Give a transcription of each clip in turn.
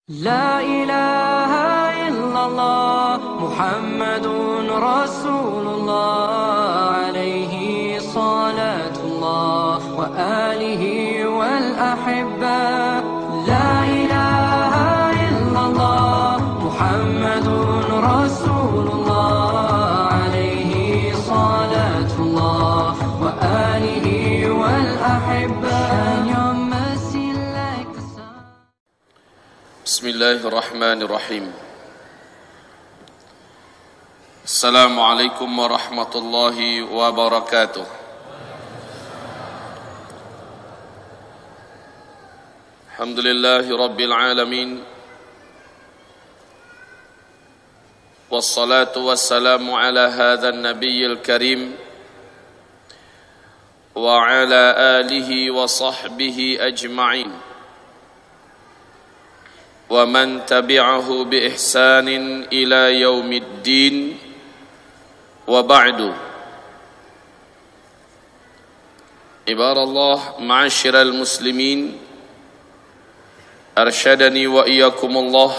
لا إله إلا الله محمد رسول الله عليه صلاة الله وآله والأحبة لا إله إلا الله محمد رسول الله عليه صلاة الله وآله والأحبة. Bismillahirrahmanirrahim. Assalamualaikum warahmatullahi wabarakatuh. Alhamdulillahi rabbil alamin. Wassalatu wassalamu ala hadzal nabiyil karim wa ala alihi wa sahbihi ajma'in. ومن تبعه بإحسان إلى يوم الدين وبعد. عباد الله معاشر المسلمين أرشدني وإياكم الله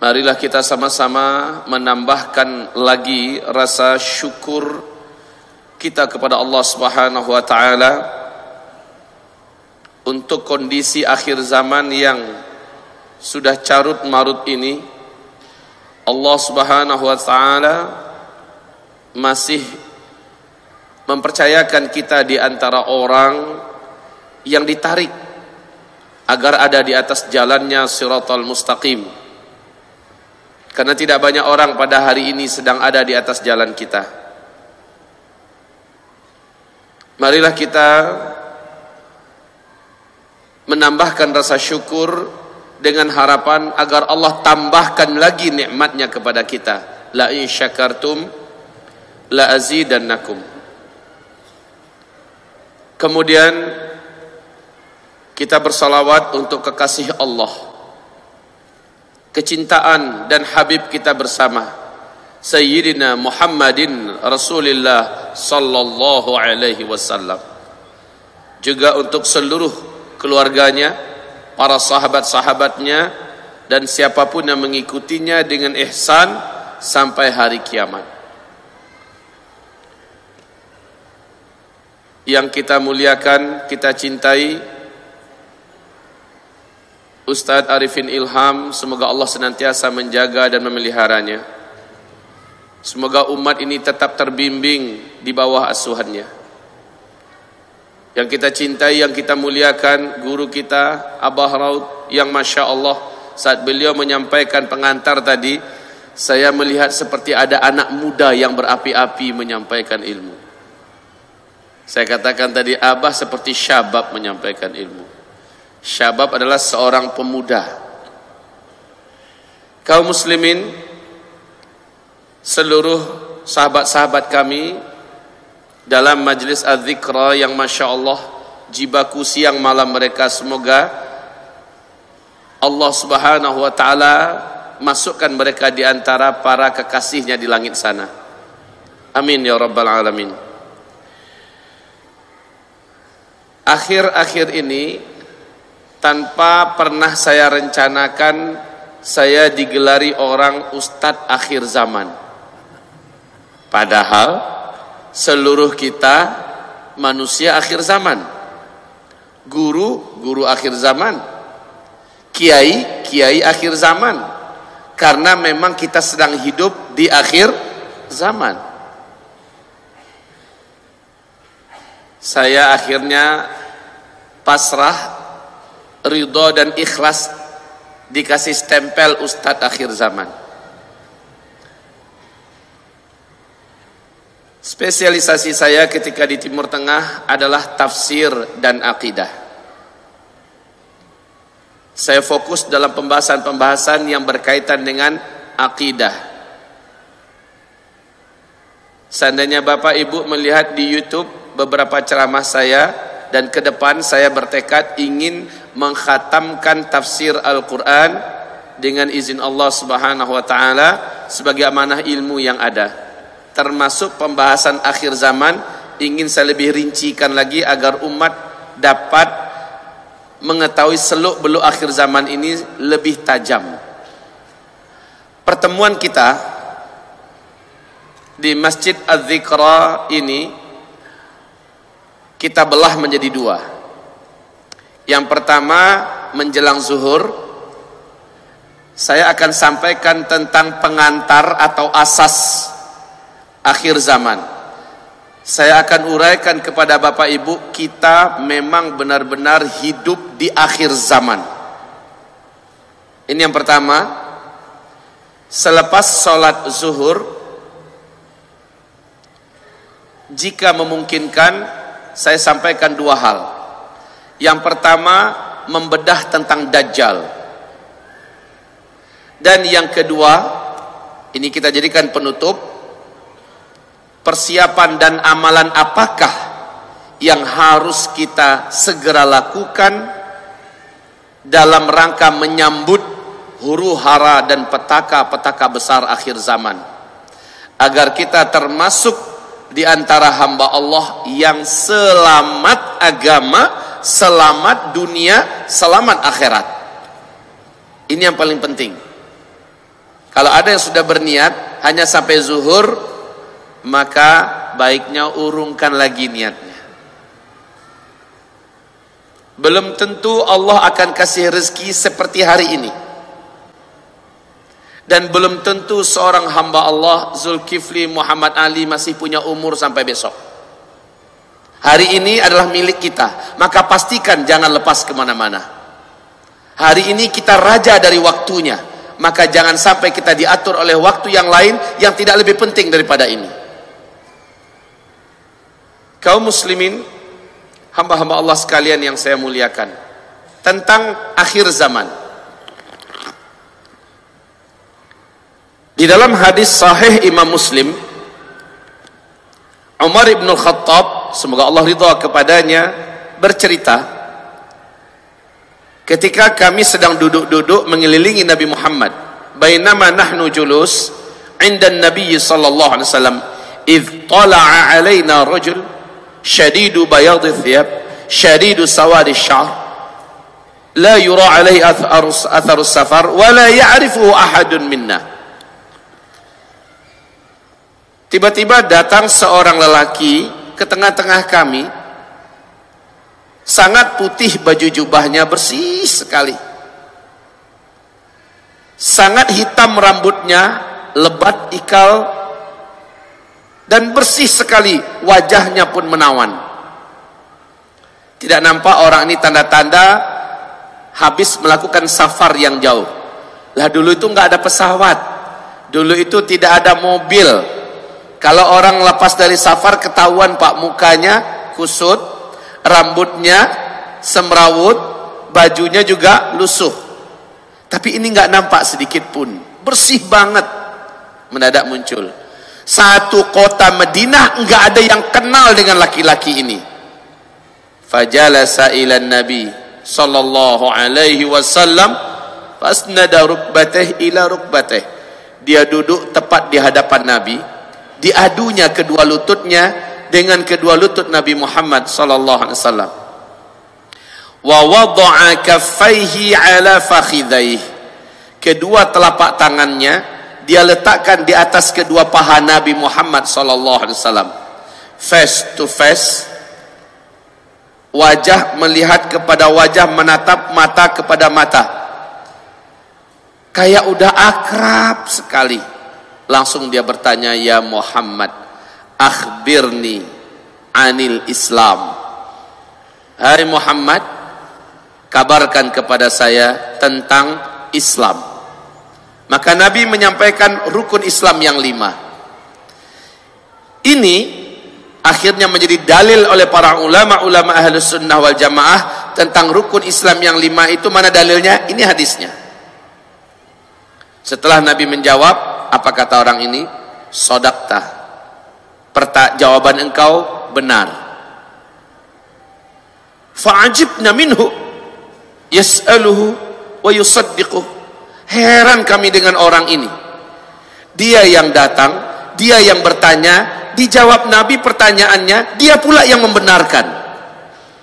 marilah kita sama-sama menambahkan lagi rasa syukur kita kepada Allah Subhanahu wa taala untuk kondisi akhir zaman yang sudah carut marut ini. Allah Subhanahu wa taala masih mempercayakan kita di antara orang yang ditarik agar ada di atas jalannya Shiratal Mustaqim. Karena tidak banyak orang pada hari ini sedang ada di atas jalan kita. Marilah kita menambahkan rasa syukur dengan harapan agar Allah tambahkan lagi nikmatnya kepada kita. La in syakartum la azidannakum. Kemudian kita bersalawat untuk kekasih Allah, kecintaan dan Habib kita bersama Sayyidina Muhammadin Rasulullah sallallahu alaihi wasallam, juga untuk seluruh keluarganya, para sahabat-sahabatnya, dan siapapun yang mengikutinya dengan ihsan sampai hari kiamat. Yang kita muliakan, kita cintai Ustadz Arifin Ilham, semoga Allah senantiasa menjaga dan memeliharanya. Semoga umat ini tetap terbimbing di bawah asuhannya. Yang kita cintai, yang kita muliakan, guru kita Abah Raud, yang Masya Allah saat beliau menyampaikan pengantar tadi, saya melihat seperti ada anak muda yang berapi-api menyampaikan ilmu. Saya katakan tadi, Abah seperti syabab menyampaikan ilmu. Syabab adalah seorang pemuda. Kaum muslimin, seluruh sahabat-sahabat kami dalam majlis az-zikra yang Masya Allah jibaku siang malam mereka, semoga Allah Subhanahu wa ta'ala masukkan mereka di antara para kekasihnya di langit sana. Amin ya rabbal alamin. Akhir-akhir ini tanpa pernah saya rencanakan, saya digelari orang Ustadz akhir zaman. Padahal seluruh kita manusia akhir zaman. Guru akhir zaman. Kiai akhir zaman. Karena memang kita sedang hidup di akhir zaman. Saya akhirnya pasrah, ridho dan ikhlas dikasih stempel Ustadz akhir zaman. Spesialisasi saya ketika di Timur Tengah adalah tafsir dan akidah. Saya fokus dalam pembahasan-pembahasan yang berkaitan dengan akidah. Seandainya Bapak Ibu melihat di YouTube beberapa ceramah saya, dan ke depan saya bertekad ingin mengkhatamkan tafsir Al-Quran dengan izin Allah Subhanahu wa ta'ala sebagai amanah ilmu yang ada, termasuk pembahasan akhir zaman ingin saya lebih rincikan lagi agar umat dapat mengetahui seluk-beluk akhir zaman ini lebih tajam. Pertemuan kita di Masjid Az-Zikra ini kita belah menjadi dua. Yang pertama, menjelang zuhur saya akan sampaikan tentang pengantar atau asas akhir zaman. Saya akan uraikan kepada Bapak Ibu, kita memang benar-benar hidup di akhir zaman. Ini yang pertama. Selepas sholat zuhur, jika memungkinkan, saya sampaikan dua hal. Yang pertama, membedah tentang Dajjal. Dan yang kedua, ini kita jadikan penutup, persiapan dan amalan apakah yang harus kita segera lakukan dalam rangka menyambut huru hara dan petaka-petaka besar akhir zaman, agar kita termasuk di antara hamba Allah yang selamat agama, selamat dunia, selamat akhirat. Ini yang paling penting. Kalau ada yang sudah berniat hanya sampai zuhur, maka baiknya urungkan lagi niatnya. Belum tentu Allah akan kasih rezeki seperti hari ini. Dan belum tentu seorang hamba Allah Zulkifli Muhammad Ali masih punya umur sampai besok. Hari ini adalah milik kita, maka pastikan jangan lepas kemana-mana. Hari ini kita raja dari waktunya, maka jangan sampai kita diatur oleh waktu yang lain yang tidak lebih penting daripada ini. Kaum muslimin, hamba-hamba Allah sekalian yang saya muliakan, tentang akhir zaman. Di dalam hadis sahih Imam Muslim, Umar ibn Khattab, semoga Allah ridha kepadanya, bercerita, ketika kami sedang duduk-duduk mengelilingi Nabi Muhammad, bainama nahnu julus inda Nabi sallallahu alaihi wasallam, idh tala'a alaina rajul shadidu bayadhi thiyab shadidu sawadi sya'r la yura alaihi atharu safar wa la ya'rifuhu ahadun minna. Tiba-tiba datang seorang lelaki ke tengah-tengah kami, sangat putih baju jubahnya, bersih sekali, sangat hitam rambutnya, lebat ikal, dan bersih sekali, wajahnya pun menawan. Tidak nampak orang ini tanda-tanda habis melakukan safar yang jauh. Lah dulu itu nggak ada pesawat, dulu itu tidak ada mobil. Kalau orang lepas dari safar ketahuan pak, mukanya kusut, rambutnya semrawut, bajunya juga lusuh. Tapi ini nggak nampak sedikit pun, bersih banget. Mendadak muncul satu kota Madinah, nggak ada yang kenal dengan laki-laki ini. Fajalasa ila Nabi sallallahu alaihi wasallam fasnada rukbatih ila rukbatih. Dia duduk tepat di hadapan Nabi, diadunya kedua lututnya dengan kedua lutut Nabi Muhammad sallallahu alaihi wasallam. Wa wada'a kaffaihi ala fakhidhaihi. Kedua telapak tangannya dia letakkan di atas kedua paha Nabi Muhammad sallallahu alaihi wasallam. Face to face, wajah melihat kepada wajah, menatap mata kepada mata. Kayak udah akrab sekali. Langsung dia bertanya, ya Muhammad, akhbirni anil Islam. Hai Muhammad, kabarkan kepada saya tentang Islam. Maka Nabi menyampaikan rukun Islam yang 5. Ini akhirnya menjadi dalil oleh para ulama-ulama Ahlus Sunnah wal Jamaah tentang rukun Islam yang 5 itu. Mana dalilnya? Ini hadisnya. Setelah Nabi menjawab, apa kata orang ini? Sodakta. Jawaban engkau benar. Fa'ajibna minhu yas'aluhu wa yusaddiquh. Heran kami dengan orang ini. Dia yang datang, dia yang bertanya, dijawab Nabi pertanyaannya, dia pula yang membenarkan.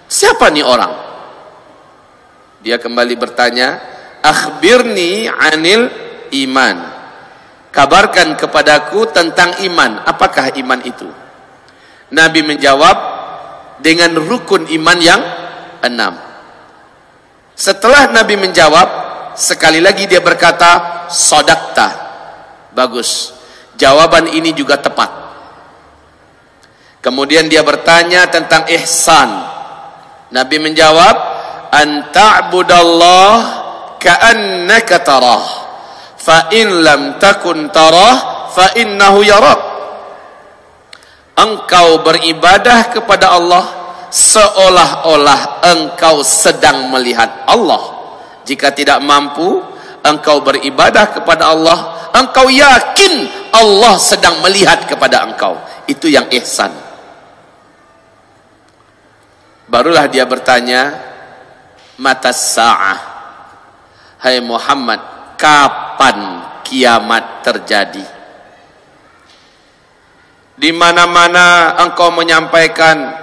Siapa nih orang? Dia kembali bertanya, akhbirni anil iman. Kabarkan kepadaku tentang iman. Apakah iman itu? Nabi menjawab dengan rukun iman yang 6. Setelah Nabi menjawab, sekali lagi dia berkata, shadaqta. Bagus. Jawaban ini juga tepat. Kemudian dia bertanya tentang ihsan. Nabi menjawab, an ta'budallah ka'annaka tarah, fa in lam takun tarah fa innahu yarak. Engkau beribadah kepada Allah seolah-olah engkau sedang melihat Allah. Jika tidak mampu engkau beribadah kepada Allah, engkau yakin Allah sedang melihat kepada engkau. Itu yang ihsan. Barulah dia bertanya, matas sa'ah. Hai Muhammad, kapan kiamat terjadi? Di mana-mana engkau menyampaikan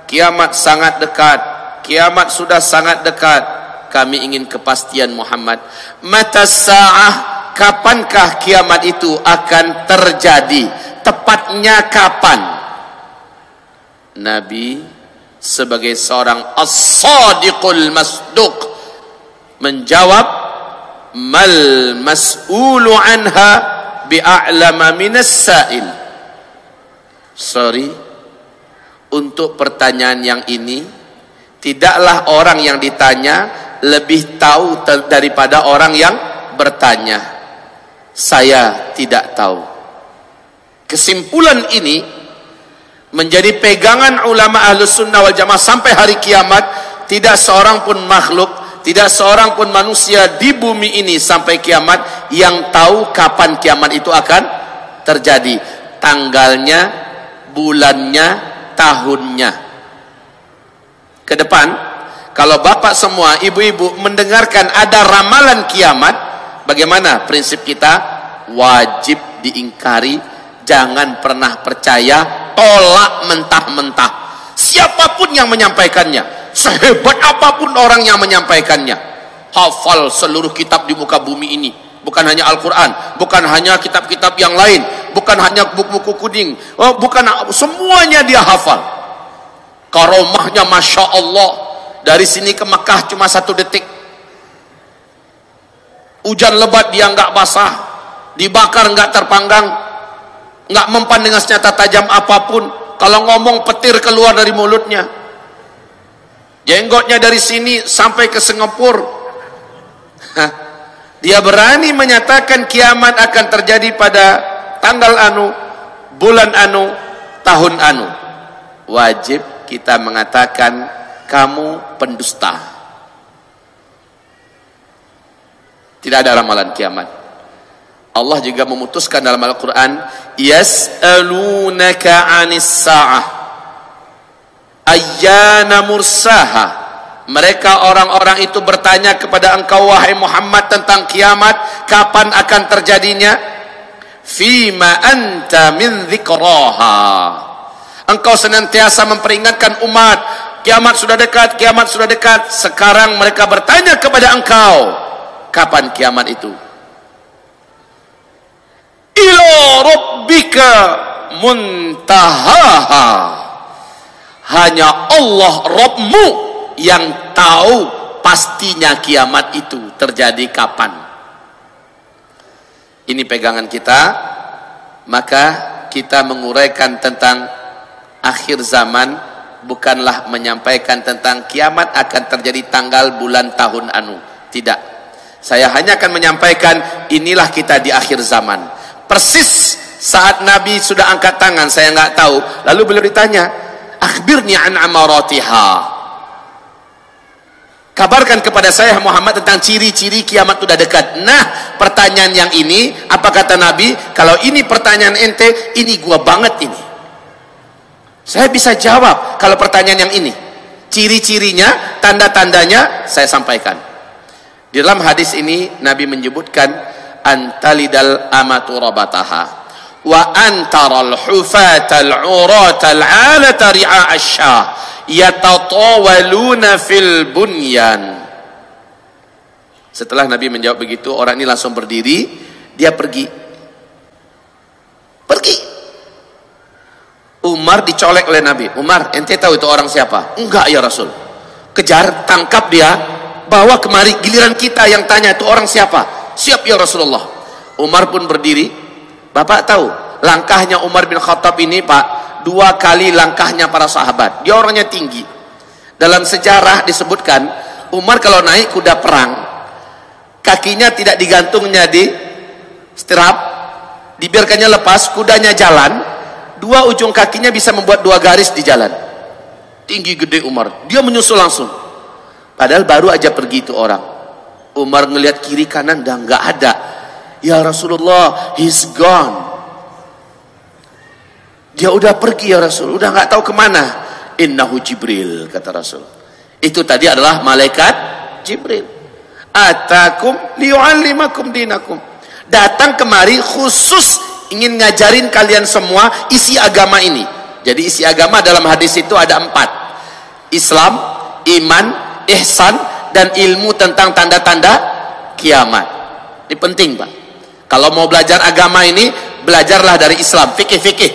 kiamat sangat dekat, kiamat sudah sangat dekat. Kami ingin kepastian Muhammad. Matas sa'ah, kapankah kiamat itu akan terjadi? Tepatnya kapan? Nabi sebagai seorang as-sadiqul masduq menjawab, mal mas'ulu anha bi'a'lama minas sa'il. Sorry, untuk pertanyaan yang ini tidaklah orang yang ditanya lebih tahu daripada orang yang bertanya. Saya tidak tahu. Kesimpulan ini menjadi pegangan ulama ahlus sunnah wal jamaah sampai hari kiamat. Tidak seorang pun makhluk, tidak seorang pun manusia di bumi ini sampai kiamat yang tahu kapan kiamat itu akan terjadi. Tanggalnya, bulannya, tahunnya. Ke depan, kalau bapak semua, ibu-ibu mendengarkan ada ramalan kiamat, bagaimana prinsip kita? Wajib diingkari, jangan pernah percaya, tolak mentah-mentah. Siapapun yang menyampaikannya, sehebat apapun orang yang menyampaikannya, hafal seluruh kitab di muka bumi ini, bukan hanya Al-Quran, bukan hanya kitab-kitab yang lain, bukan hanya buku-buku kuning, bukan, semuanya dia hafal. Karomahnya Masya Allah, dari sini ke Mekah cuma 1 detik. Hujan lebat dia nggak basah, dibakar nggak terpanggang, nggak mempan dengan senjata tajam apapun. Kalau ngomong petir keluar dari mulutnya. Jenggotnya dari sini sampai ke Singapura. Dia berani menyatakan kiamat akan terjadi pada tanggal anu, bulan anu, tahun anu. Wajib kita mengatakan kamu pendusta. Tidak ada ramalan kiamat. Allah juga memutuskan dalam Al-Quran, yas'alunaka 'anis sa'ah ayyana mursaha. Mereka orang-orang itu bertanya kepada engkau wahai Muhammad tentang kiamat, kapan akan terjadinya? Fima anta min dzikraha. Engkau senantiasa memperingatkan umat, kiamat sudah dekat, kiamat sudah dekat. Sekarang mereka bertanya kepada engkau, kapan kiamat itu? Ila rabbika muntahaha. Hanya Allah Rabbmu yang tahu pastinya kiamat itu terjadi kapan. Ini pegangan kita. Maka kita menguraikan tentang akhir zaman, bukanlah menyampaikan tentang kiamat akan terjadi tanggal, bulan, tahun anu. Tidak. Saya hanya akan menyampaikan inilah kita di akhir zaman. Persis saat Nabi sudah angkat tangan, saya nggak tahu. Lalu beliau ditanya, akhbirni an amaratiha. Kabarkan kepada saya Muhammad tentang ciri-ciri kiamat sudah dekat. Nah, pertanyaan yang ini, apa kata Nabi? Kalau ini pertanyaan ente, ini gua banget ini. Saya bisa jawab kalau pertanyaan yang ini. Ciri-cirinya, tanda-tandanya saya sampaikan. Di dalam hadis ini Nabi menyebutkan antalidal amatu rabataha. wa antaral hufatal uratal alata ri'a asyah yatatawaluna fil bunyan. Setelah Nabi menjawab begitu, orang ini langsung berdiri, dia pergi. Umar dicolek oleh Nabi. Umar, ente tahu itu orang siapa? Enggak ya Rasul. Kejar, tangkap dia, bawa kemari, giliran kita yang tanya itu orang siapa? Siap ya Rasulullah. Umar pun berdiri. Bapak tahu langkahnya Umar bin Khattab ini, Pak, 2 kali langkahnya para sahabat. Dia orangnya tinggi. Dalam sejarah disebutkan Umar kalau naik kuda perang, kakinya tidak digantungnya di strap, dibiarkannya lepas, kudanya jalan, 2 ujung kakinya bisa membuat 2 garis di jalan. Tinggi gede Umar, dia menyusul langsung. Padahal baru aja pergi itu orang. Umar ngelihat kiri kanan dah nggak ada. Ya Rasulullah, he's gone. Dia udah pergi ya Rasul, udah nggak tahu kemana. Innahu Jibril, kata Rasul. Itu tadi adalah malaikat Jibril. Atakum liyu'allimakum dinakum. Datang kemari khusus ingin ngajarin kalian semua isi agama ini. Jadi isi agama dalam hadis itu ada 4. Islam, iman, ihsan, dan ilmu tentang tanda-tanda kiamat. Ini penting, Pak. Kalau mau belajar agama ini, belajarlah dari Islam, fikih-fikih.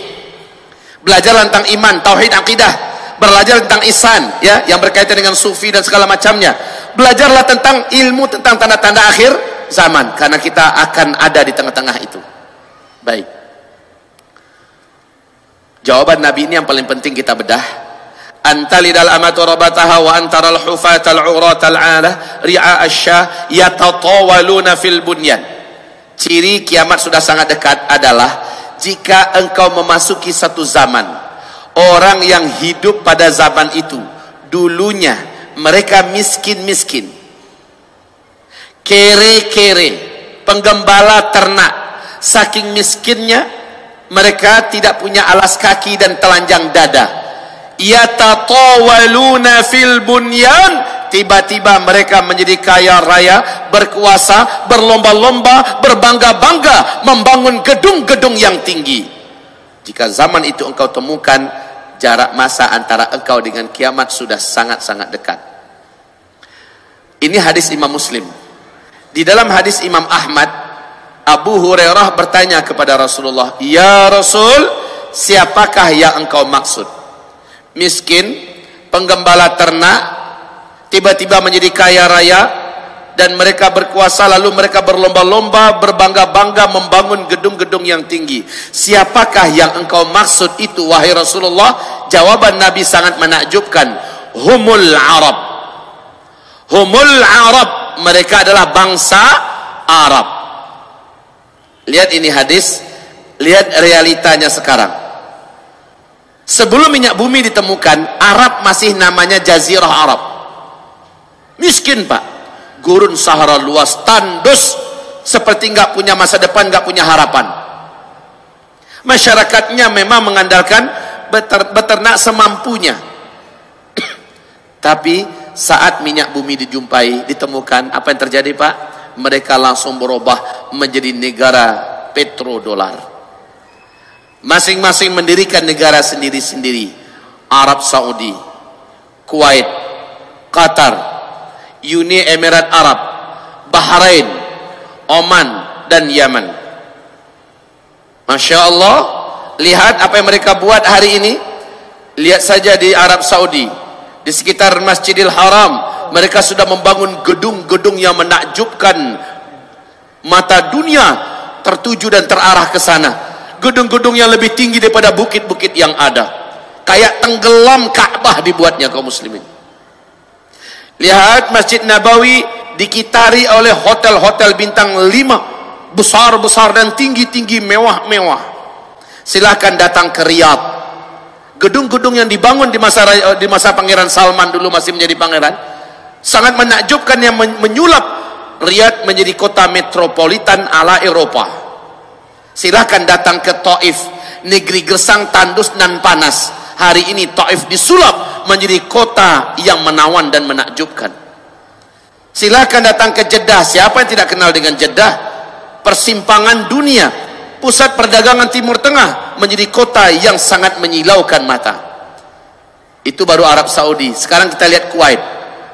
Belajar tentang iman, tauhid, akidah. Belajar tentang ihsan, ya, yang berkaitan dengan sufi dan segala macamnya. Belajarlah tentang ilmu tentang tanda-tanda akhir zaman, karena kita akan ada di tengah-tengah itu. Baik. Jawaban Nabi ini yang paling penting kita bedah. Antalidal amatu rabataha wa antaral hufatal uratal alah ri'a asyah yatatawaluna fil bunyan. Ciri kiamat sudah sangat dekat adalah jika engkau memasuki satu zaman, orang yang hidup pada zaman itu dulunya mereka miskin-miskin, kere-kere, penggembala ternak, saking miskinnya mereka tidak punya alas kaki dan telanjang dada. Yatatawaluna fil bunyan, tiba-tiba mereka menjadi kaya raya, berkuasa, berlomba-lomba, berbangga-bangga membangun gedung-gedung yang tinggi. Jika zaman itu engkau temukan, jarak masa antara engkau dengan kiamat sudah sangat-sangat dekat. Ini hadis Imam Muslim. Di dalam hadis Imam Ahmad, Abu Hurairah bertanya kepada Rasulullah, "Ya Rasul, siapakah yang engkau maksud? Miskin, penggembala ternak, tiba-tiba menjadi kaya raya, dan mereka berkuasa, lalu mereka berlomba-lomba, berbangga-bangga membangun gedung-gedung yang tinggi. Siapakah yang engkau maksud itu, wahai Rasulullah?" Jawaban Nabi sangat menakjubkan. Humul Arab. Humul Arab. Mereka adalah bangsa Arab. Lihat ini hadis, lihat realitanya sekarang. Sebelum minyak bumi ditemukan, Arab masih namanya Jazirah Arab. Miskin, Pak. Gurun Sahara luas, tandus, seperti nggak punya masa depan, nggak punya harapan. Masyarakatnya memang mengandalkan beternak semampunya. Tapi saat minyak bumi dijumpai, ditemukan, apa yang terjadi, Pak? Mereka langsung berubah menjadi negara petrodolar. Masing-masing mendirikan negara sendiri-sendiri. Arab Saudi, Kuwait, Qatar, Uni Emirat Arab, Bahrain, Oman, dan Yaman. Masya Allah, lihat apa yang mereka buat hari ini. Lihat saja di Arab Saudi, di sekitar Masjidil Haram, mereka sudah membangun gedung-gedung yang menakjubkan. Mata dunia tertuju dan terarah ke sana. Gedung-gedung yang lebih tinggi daripada bukit-bukit yang ada. Kayak tenggelam Ka'bah dibuatnya kaum muslimin. Lihat Masjid Nabawi dikitari oleh hotel-hotel bintang 5, besar-besar dan tinggi-tinggi, mewah-mewah. Silahkan datang ke Riyadh. Gedung-gedung yang dibangun di masa Pangeran Salman dulu masih menjadi pangeran, sangat menakjubkan, yang menyulap Riyadh menjadi kota metropolitan ala Eropa. Silahkan datang ke Taif, negeri gersang, tandus, dan panas. Hari ini Taif disulap menjadi kota yang menawan dan menakjubkan. Silahkan datang ke Jeddah. Siapa yang tidak kenal dengan Jeddah? Persimpangan dunia, pusat perdagangan Timur Tengah menjadi kota yang sangat menyilaukan mata. Itu baru Arab Saudi. Sekarang kita lihat Kuwait.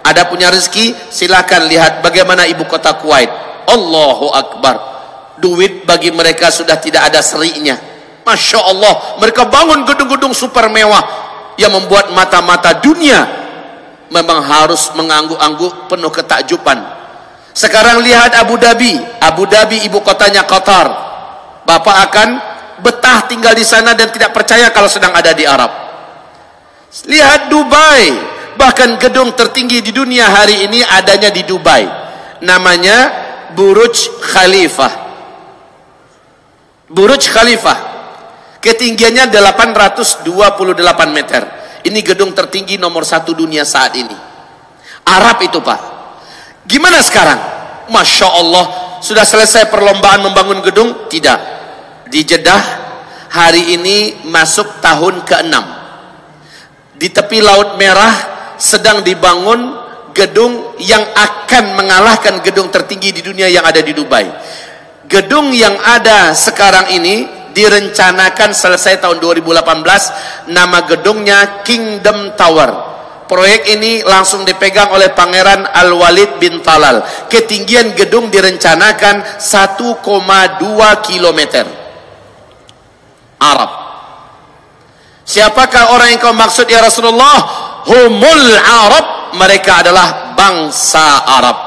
Ada punya rezeki, silakan lihat bagaimana ibu kota Kuwait. Allahu Akbar. Duit bagi mereka sudah tidak ada serinya. Masya Allah, mereka bangun gedung-gedung super mewah yang membuat mata-mata dunia memang harus mengangguk-angguk penuh ketakjuban. Sekarang lihat Abu Dhabi. Abu Dhabi ibu kotanya Qatar. Bapak akan betah tinggal di sana dan tidak percaya kalau sedang ada di Arab. Lihat Dubai. Bahkan gedung tertinggi di dunia hari ini adanya di Dubai. Namanya Burj Khalifah. Burj Khalifah. Ketinggiannya 828 meter. Ini gedung tertinggi nomor 1 dunia saat ini. Arab itu Pak. Gimana sekarang? Masya Allah, sudah selesai perlombaan membangun gedung? Tidak. Di Jeddah hari ini masuk tahun ke-6. Di tepi Laut Merah sedang dibangun gedung yang akan mengalahkan gedung tertinggi di dunia yang ada di Dubai. Gedung yang ada sekarang ini direncanakan selesai tahun 2018. Nama gedungnya Kingdom Tower. Proyek ini langsung dipegang oleh Pangeran Al-Walid bin Talal. Ketinggian gedung direncanakan 1,2 kilometer. Arab. Siapakah orang yang kau maksud ya Rasulullah? Humul Arab. Mereka adalah bangsa Arab.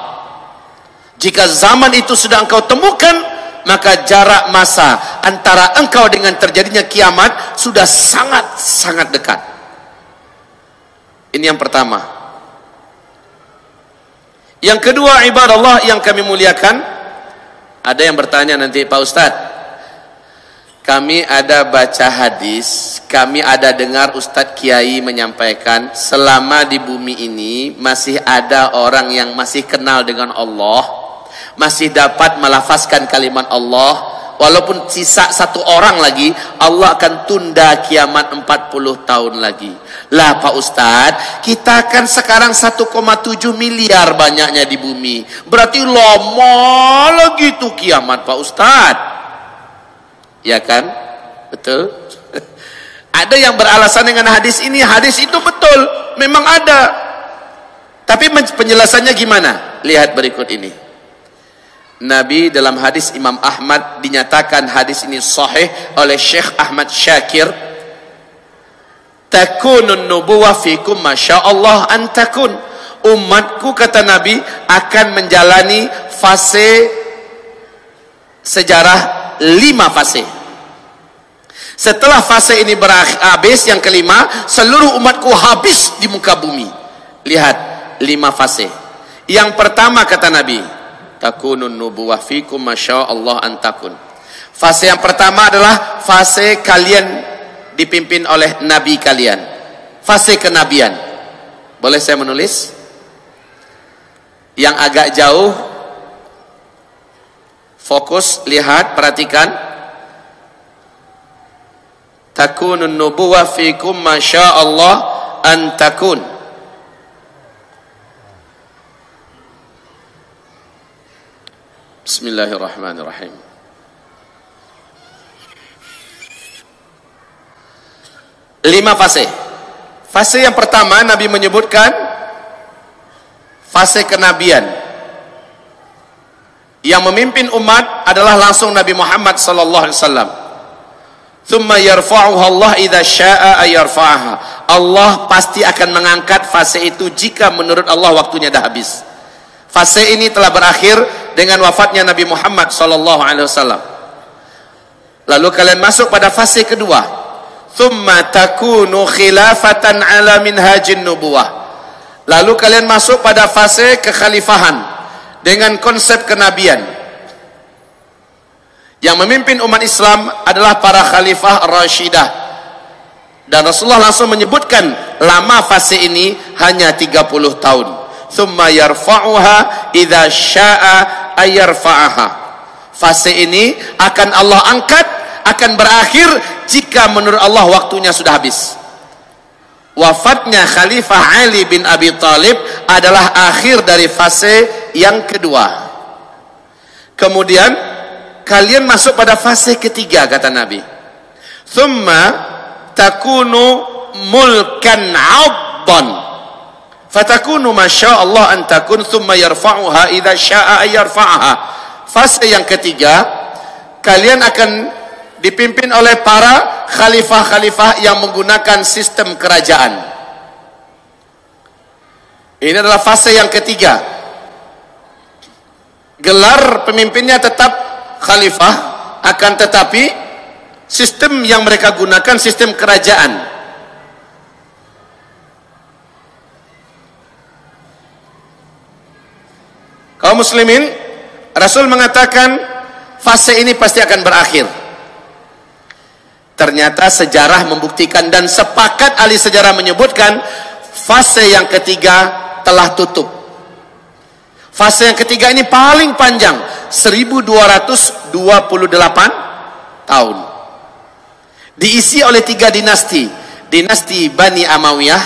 Jika zaman itu sudah engkau temukan, maka jarak masa antara engkau dengan terjadinya kiamat sudah sangat-sangat dekat. Ini yang pertama. Yang kedua, ibadah Allah yang kami muliakan. Ada yang bertanya nanti, Pak Ustadz, kami ada baca hadis, kami ada dengar Ustadz Kiai menyampaikan, selama di bumi ini masih ada orang yang masih kenal dengan Allah, masih dapat melafazkan kalimat Allah, walaupun sisa 1 orang lagi, Allah akan tunda kiamat 40 tahun lagi. Lah Pak Ustadz, kita kan sekarang 1,7 miliar banyaknya di bumi, berarti lama lagi tuh kiamat Pak Ustadz. Ya kan? Betul? Ada yang beralasan dengan hadis ini, hadis itu betul, memang ada. Tapi penjelasannya gimana? Lihat berikut ini. Nabi dalam hadis Imam Ahmad dinyatakan hadis ini sahih oleh Syekh Ahmad Syakir. Takunun nubuwah fikum masyaallah an takun. Umatku kata Nabi akan menjalani fase sejarah 5 fase. Setelah fase ini habis, yang kelima, seluruh umatku habis di muka bumi. Lihat 5 fase. Yang pertama kata Nabi, takunun nubuwah fikum masyaallah an takun. Fase yang pertama adalah fase kalian dipimpin oleh nabi kalian. Fase kenabian. Boleh saya menulis? Yang agak jauh, fokus, lihat, perhatikan. Takunun nubuwah fikum masyaallah an takun. Bismillahirrahmanirrahim. Lima fase. Fase yang pertama Nabi menyebutkan fase kenabian. Yang memimpin umat adalah langsung Nabi Muhammad sallallahu alaihi wasallam. Thumma yarfa'uha Allah idza syaa'a ayarfa'aha. Allah pasti akan mengangkat fase itu jika menurut Allah waktunya dah habis. Fase ini telah berakhir dengan wafatnya Nabi Muhammad sallallahu alaihi wasallam. Lalu kalian masuk pada fase kedua. Thumma takunu khilafatan ala minhajin nubuwah. Lalu kalian masuk pada fase kekhalifahan dengan konsep kenabian. Yang memimpin umat Islam adalah para khalifah Rashidah. Dan Rasulullah langsung menyebutkan lama fase ini hanya 30 tahun. Thumma yarfa'uha idza syaa'a ayarfa'aha. Fase ini akan Allah angkat, akan berakhir jika menurut Allah waktunya sudah habis. Wafatnya Khalifah Ali bin Abi Thalib adalah akhir dari fase yang kedua. Kemudian kalian masuk pada fase ketiga, kata Nabi. Thumma takunu mulkan 'abdan fatakunu masya Allah an takun thumma yarfa'uha idza syaa yarfa'aha. Fase yang ketiga, kalian akan dipimpin oleh para khalifah-khalifah yang menggunakan sistem kerajaan. Ini adalah fase yang ketiga. Gelar pemimpinnya tetap khalifah, akan tetapi sistem yang mereka gunakan sistem kerajaan. Kaum muslimin, Rasul mengatakan fase ini pasti akan berakhir. Ternyata sejarah membuktikan dan sepakat ahli sejarah menyebutkan fase yang ketiga telah tutup. Fase yang ketiga ini paling panjang, 1228 tahun. Diisi oleh 3 dinasti. Dinasti Bani Amawiyah,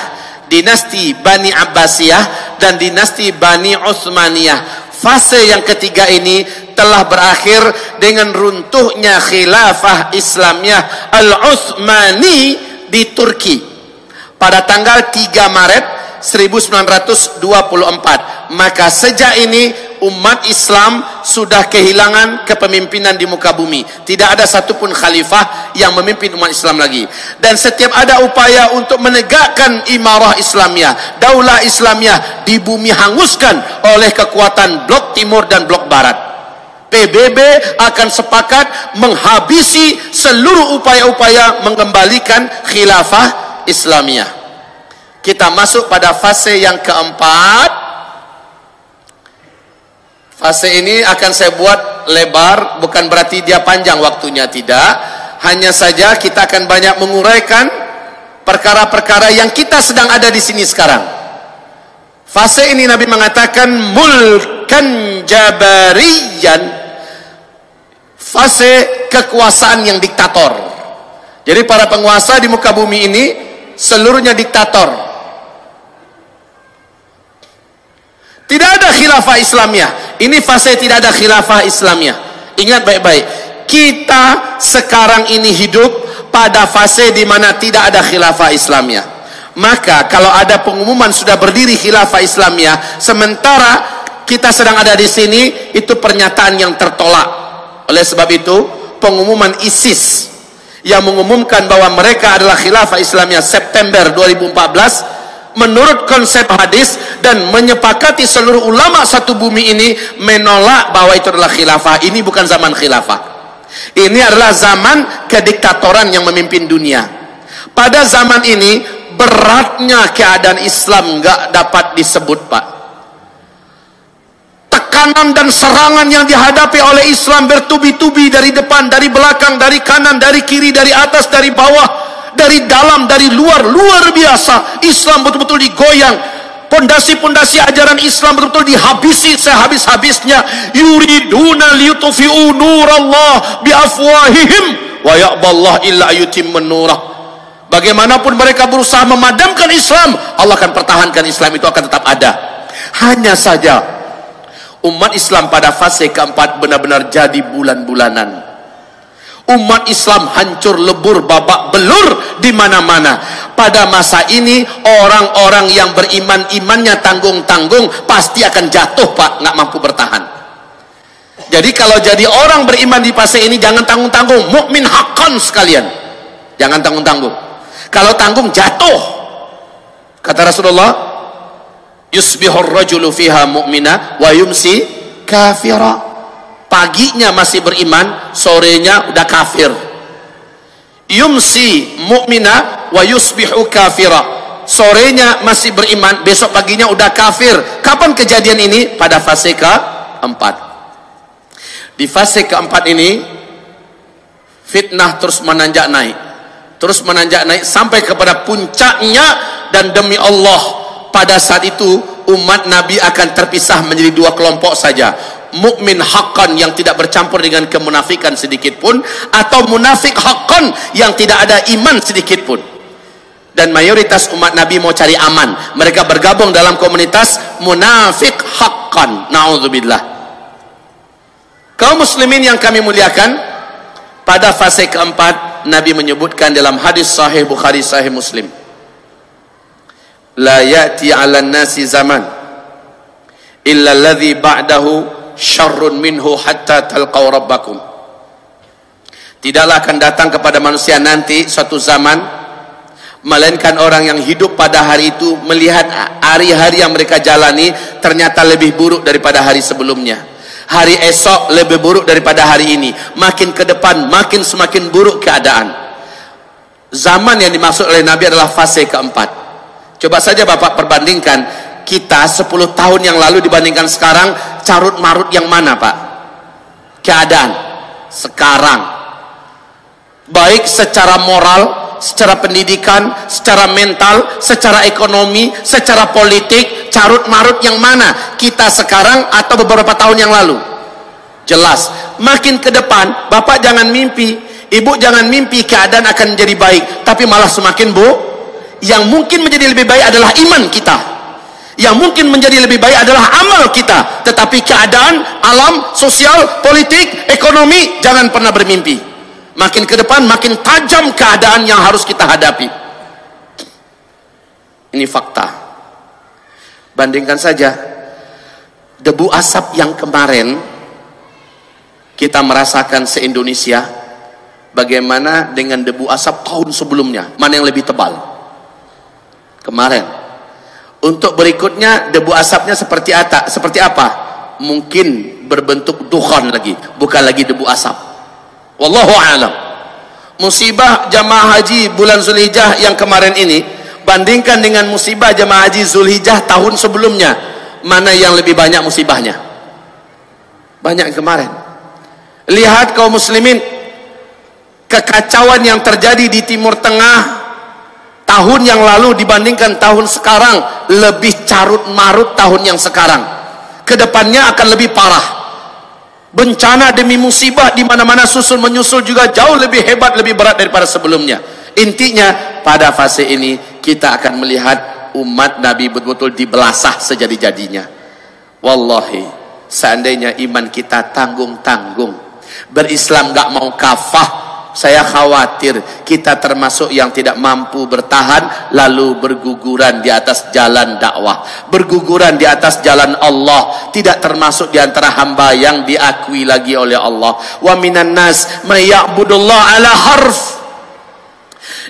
dinasti Bani Abbasiyah, dan dinasti Bani Utsmaniyah. Fase yang ketiga ini telah berakhir dengan runtuhnya khilafah Islamiyah Al-Utsmani di Turki pada tanggal 3 Maret 1924. Maka sejak ini umat Islam sudah kehilangan kepemimpinan di muka bumi. Tidak ada satupun khalifah yang memimpin umat Islam lagi. Dan setiap ada upaya untuk menegakkan imarah Islamiyah, daulah Islamiyah, di bumi hanguskan oleh kekuatan blok timur dan blok barat. PBB akan sepakat menghabisi seluruh upaya-upaya mengembalikan khilafah Islamiyah. Kita masuk pada fase yang keempat. Fase ini akan saya buat lebar, bukan berarti dia panjang waktunya, tidak. Hanya saja kita akan banyak menguraikan perkara-perkara yang kita sedang ada di sini sekarang. Fase ini Nabi mengatakan mulkan jabariyan, fase kekuasaan yang diktator. Jadi para penguasa di muka bumi ini seluruhnya diktator. Tidak ada khilafah Islamiyah. Ini fase tidak ada khilafah Islamiyah. Ingat baik-baik, kita sekarang ini hidup pada fase di mana tidak ada khilafah Islamiyah. Maka kalau ada pengumuman sudah berdiri khilafah Islamiyah, sementara kita sedang ada di sini, itu pernyataan yang tertolak. Oleh sebab itu, pengumuman ISIS yang mengumumkan bahwa mereka adalah khilafah Islamiyah September 2014, menurut konsep hadis dan menyepakati seluruh ulama satu bumi ini menolak bahwa itu adalah khilafah. Ini bukan zaman khilafah. Ini adalah zaman kediktatoran yang memimpin dunia. Pada zaman ini beratnya keadaan Islam nggak dapat disebut, Pak. Tekanan dan serangan yang dihadapi oleh Islam bertubi-tubi dari depan, dari belakang, dari kanan, dari kiri, dari atas, dari bawah, dari dalam, dari luar, luar biasa. Islam betul-betul digoyang. Pondasi-pondasi ajaran Islam betul-betul dihabisi sehabis-habisnya. Yuriduna liyutfi'u nurallah biafwahihim wa ya'ballah illa yutimma nurah. Bagaimanapun mereka berusaha memadamkan Islam, Allah akan pertahankan Islam itu akan tetap ada. Hanya saja umat Islam pada fase keempat benar-benar jadi bulan-bulanan. Umat Islam hancur lebur, babak belur di mana-mana. Pada masa ini orang-orang yang beriman, imannya tanggung-tanggung, pasti akan jatuh, Pak, nggak mampu bertahan. Jadi kalau jadi orang beriman di fase ini jangan tanggung-tanggung, mukmin haqqan sekalian. Jangan tanggung-tanggung. Kalau tanggung jatuh. Kata Rasulullah, yusbihur rajulu fiha mu'mina wa yumsi kafira. Paginya masih beriman, sorenya udah kafir. Yumsi mu'mina wa yusbihu kafira. Sorenya masih beriman, besok paginya udah kafir. Kapan kejadian ini? Pada fase keempat. Di fase keempat ini fitnah terus menanjak naik. Terus menanjak naik sampai kepada puncaknya, dan demi Allah pada saat itu umat Nabi akan terpisah menjadi 2 kelompok saja. Mukmin haqqan yang tidak bercampur dengan kemunafikan sedikit pun, atau munafik haqqan yang tidak ada iman sedikit pun. Dan mayoritas umat Nabi mau cari aman, mereka bergabung dalam komunitas munafik haqqan. Na'udzubillah. Kaum muslimin yang kami muliakan, pada fase keempat Nabi menyebutkan dalam hadis sahih Bukhari sahih Muslim, la ya'ti 'alan nasi zaman illa alladhi ba'dahu syarrun minhu hatta talqaw rabbakum. Tidaklah akan datang kepada manusia nanti suatu zaman, melainkan orang yang hidup pada hari itu melihat hari-hari yang mereka jalani ternyata lebih buruk daripada hari sebelumnya. Hari esok lebih buruk daripada hari ini. Makin ke depan makin semakin buruk keadaan. Zaman yang dimaksud oleh Nabi adalah fase keempat. Coba saja Bapak perbandingkan kita 10 tahun yang lalu dibandingkan sekarang, carut marut yang mana Pak? Keadaan sekarang, baik secara moral, secara pendidikan, secara mental, secara ekonomi, secara politik, carut marut yang mana? Kita sekarang atau beberapa tahun yang lalu? Jelas, makin ke depan, Bapak jangan mimpi, Ibu jangan mimpi keadaan akan menjadi baik, tapi malah semakin buruk. Yang mungkin menjadi lebih baik adalah iman kita. Yang mungkin menjadi lebih baik adalah amal kita. Tetapi keadaan, alam, sosial, politik, ekonomi, jangan pernah bermimpi. Makin ke depan makin tajam keadaan yang harus kita hadapi. Ini fakta. Bandingkan saja debu asap yang kemarin kita merasakan se-Indonesia, bagaimana dengan debu asap tahun sebelumnya? Mana yang lebih tebal? Kemarin. Untuk berikutnya debu asapnya seperti apa? Mungkin berbentuk dukhan lagi, bukan lagi debu asap. Wallahu a'lam. Musibah jamaah haji bulan Zulhijjah yang kemarin ini, bandingkan dengan musibah jamaah haji Zulhijjah tahun sebelumnya, mana yang lebih banyak musibahnya? Banyak yang kemarin. Lihat kaum muslimin, kekacauan yang terjadi di Timur Tengah tahun yang lalu dibandingkan tahun sekarang, lebih carut marut tahun yang sekarang. Kedepannya akan lebih parah. Bencana demi musibah di mana-mana susul menyusul juga jauh lebih hebat, lebih berat daripada sebelumnya. Intinya pada fase ini kita akan melihat umat Nabi betul-betul dibelasah sejadi-jadinya. Wallahi, seandainya iman kita tanggung-tanggung, berislam gak mau kafah, saya khawatir kita termasuk yang tidak mampu bertahan lalu berguguran di atas jalan dakwah, berguguran di atas jalan Allah, tidak termasuk di antara hamba yang diakui lagi oleh Allah. Wa minan nas may ya'budullah ala harf,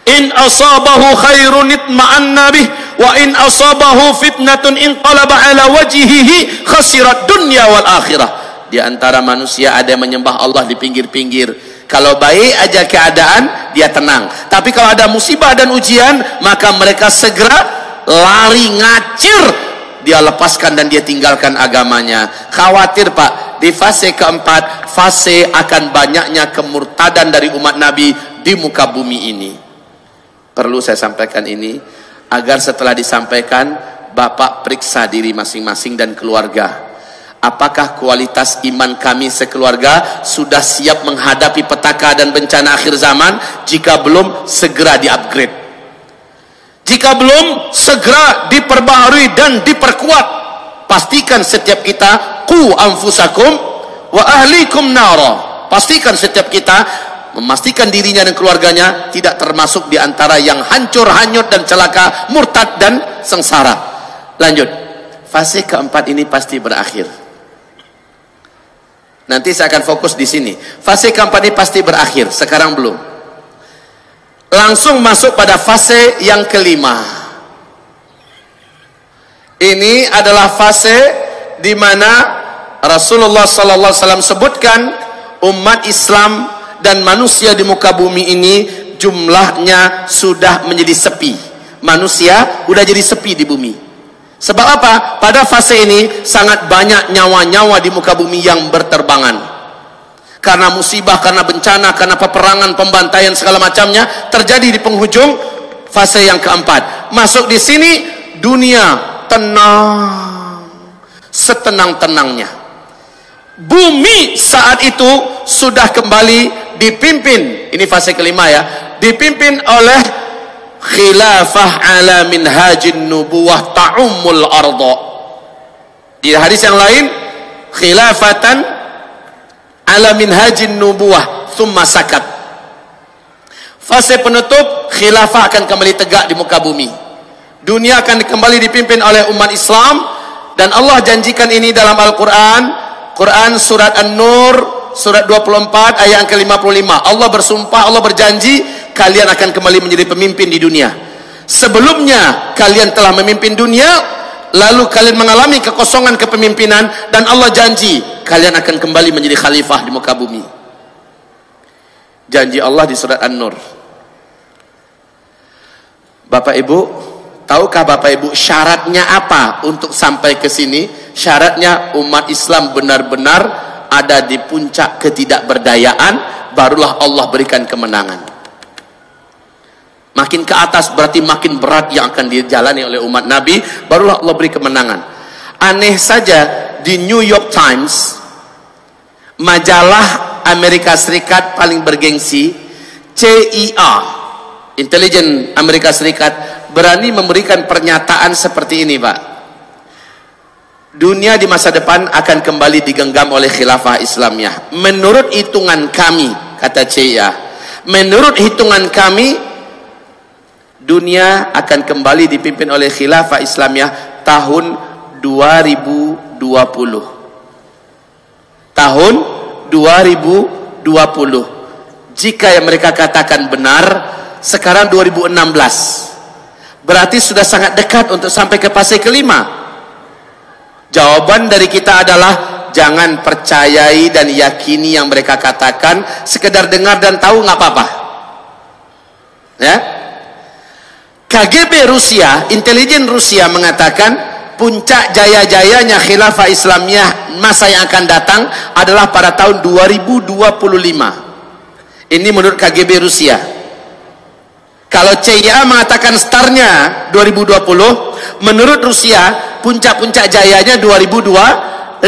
in asabahu khairun itma'anna bih, wa in asabahu fitnatun inqalaba ala wajhihi khasirat dunya wal akhirah. Di antara manusia ada yang menyembah Allah di pinggir-pinggir. Kalau baik aja keadaan, dia tenang. Tapi kalau ada musibah dan ujian, maka mereka segera lari ngacir. Dia lepaskan dan dia tinggalkan agamanya. Khawatir Pak, di fase keempat, fase akan banyaknya kemurtadan dari umat Nabi di muka bumi ini. Perlu saya sampaikan ini, agar setelah disampaikan, Bapak periksa diri masing-masing dan keluarga. Apakah kualitas iman kami sekeluarga sudah siap menghadapi petaka dan bencana akhir zaman? Jika belum, segera di-upgrade. Jika belum, segera diperbaharui dan diperkuat. Pastikan setiap kita, qu anfusakum wa ahlikum nara. Pastikan setiap kita memastikan dirinya dan keluarganya tidak termasuk di antara yang hancur, hanyut dan celaka, murtad dan sengsara. Lanjut. Fase keempat ini pasti berakhir. Nanti saya akan fokus di sini. Fase keempat ini pasti berakhir, sekarang belum. Langsung masuk pada fase yang kelima. Ini adalah fase di mana Rasulullah SAW sebutkan umat Islam dan manusia di muka bumi ini jumlahnya sudah menjadi sepi. Manusia sudah jadi sepi di bumi. Sebab apa? Pada fase ini sangat banyak nyawa-nyawa di muka bumi yang berterbangan. Karena musibah, karena bencana, karena peperangan, pembantaian segala macamnya terjadi di penghujung fase yang keempat. Masuk di sini dunia tenang, setenang-tenangnya. Bumi saat itu sudah kembali dipimpin, ini fase kelima ya, dipimpin oleh khilafah ala minhajin nubuwah ta'ummul arda. Di hadis yang lain, khilafatan ala minhajin nubuwah thumma sakat. Fase penutup, khilafah akan kembali tegak di muka bumi. Dunia akan kembali dipimpin oleh umat Islam, dan Allah janjikan ini dalam Al-Quran. Quran surat An-Nur surat 24 ayat yang ke-55. Allah bersumpah, Allah berjanji, kalian akan kembali menjadi pemimpin di dunia. Sebelumnya kalian telah memimpin dunia, lalu kalian mengalami kekosongan kepemimpinan, dan Allah janji kalian akan kembali menjadi khalifah di muka bumi. Janji Allah di surat An-Nur. Bapak Ibu, tahukah Bapak Ibu syaratnya apa untuk sampai ke sini? Syaratnya umat Islam benar-benar ada di puncak ketidakberdayaan, barulah Allah berikan kemenangan. Makin ke atas berarti makin berat yang akan dijalani oleh umat Nabi, barulah Allah beri kemenangan. Aneh saja, di New York Times, majalah Amerika Serikat paling bergengsi, CIA, intelijen Amerika Serikat, berani memberikan pernyataan seperti ini, Pak. Dunia di masa depan akan kembali digenggam oleh khilafah Islamiyah. Menurut hitungan kami, kata CIA, menurut hitungan kami, dunia akan kembali dipimpin oleh khilafah Islamiyah tahun 2020. Tahun 2020. Jika yang mereka katakan benar, sekarang 2016. Berarti sudah sangat dekat untuk sampai ke fase kelima. Jawaban dari kita adalah jangan percayai dan yakini yang mereka katakan, sekedar dengar dan tahu nggak apa-apa. Ya. KGB Rusia, intelijen Rusia mengatakan puncak jaya-jayanya khilafah Islamiyah masa yang akan datang adalah pada tahun 2025. Ini menurut KGB Rusia. Kalau CIA mengatakan startnya 2020, menurut Rusia puncak-puncak jayanya 2025.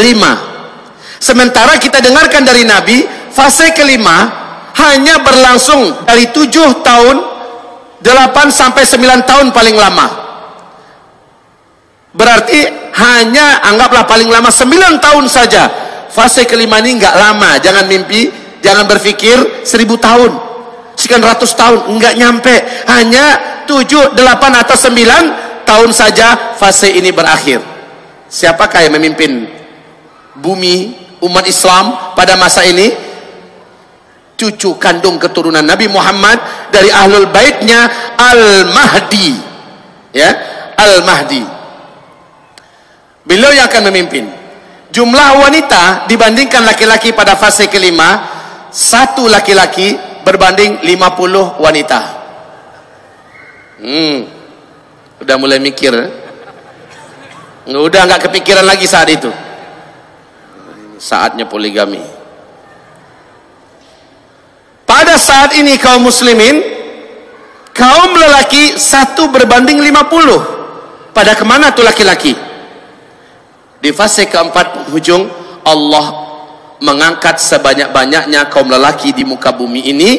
Sementara kita dengarkan dari Nabi, fase kelima hanya berlangsung dari 7 tahun, 8 sampai 9 tahun paling lama. Berarti hanya anggaplah paling lama 9 tahun saja. Fase kelima ini nggak lama. Jangan mimpi, jangan berpikir 1000 tahun, sekian ratus tahun, enggak nyampe. Hanya 7, 8 atau 9 tahun saja fase ini berakhir. Siapakah yang memimpin bumi umat Islam pada masa ini? Cucu kandung keturunan Nabi Muhammad dari ahlul baitnya, Al-Mahdi. Ya, Al-Mahdi. Beliau yang akan memimpin. Jumlah wanita dibandingkan laki-laki pada fase kelima, 1 laki-laki berbanding 50 wanita. Udah mulai mikir. Udah nggak kepikiran lagi saat itu. Saatnya poligami. Pada saat ini kaum muslimin, kaum lelaki 1 berbanding 50. Pada kemana tuh laki-laki? Di fase keempat penghujung, Allah mengangkat sebanyak-banyaknya kaum lelaki di muka bumi ini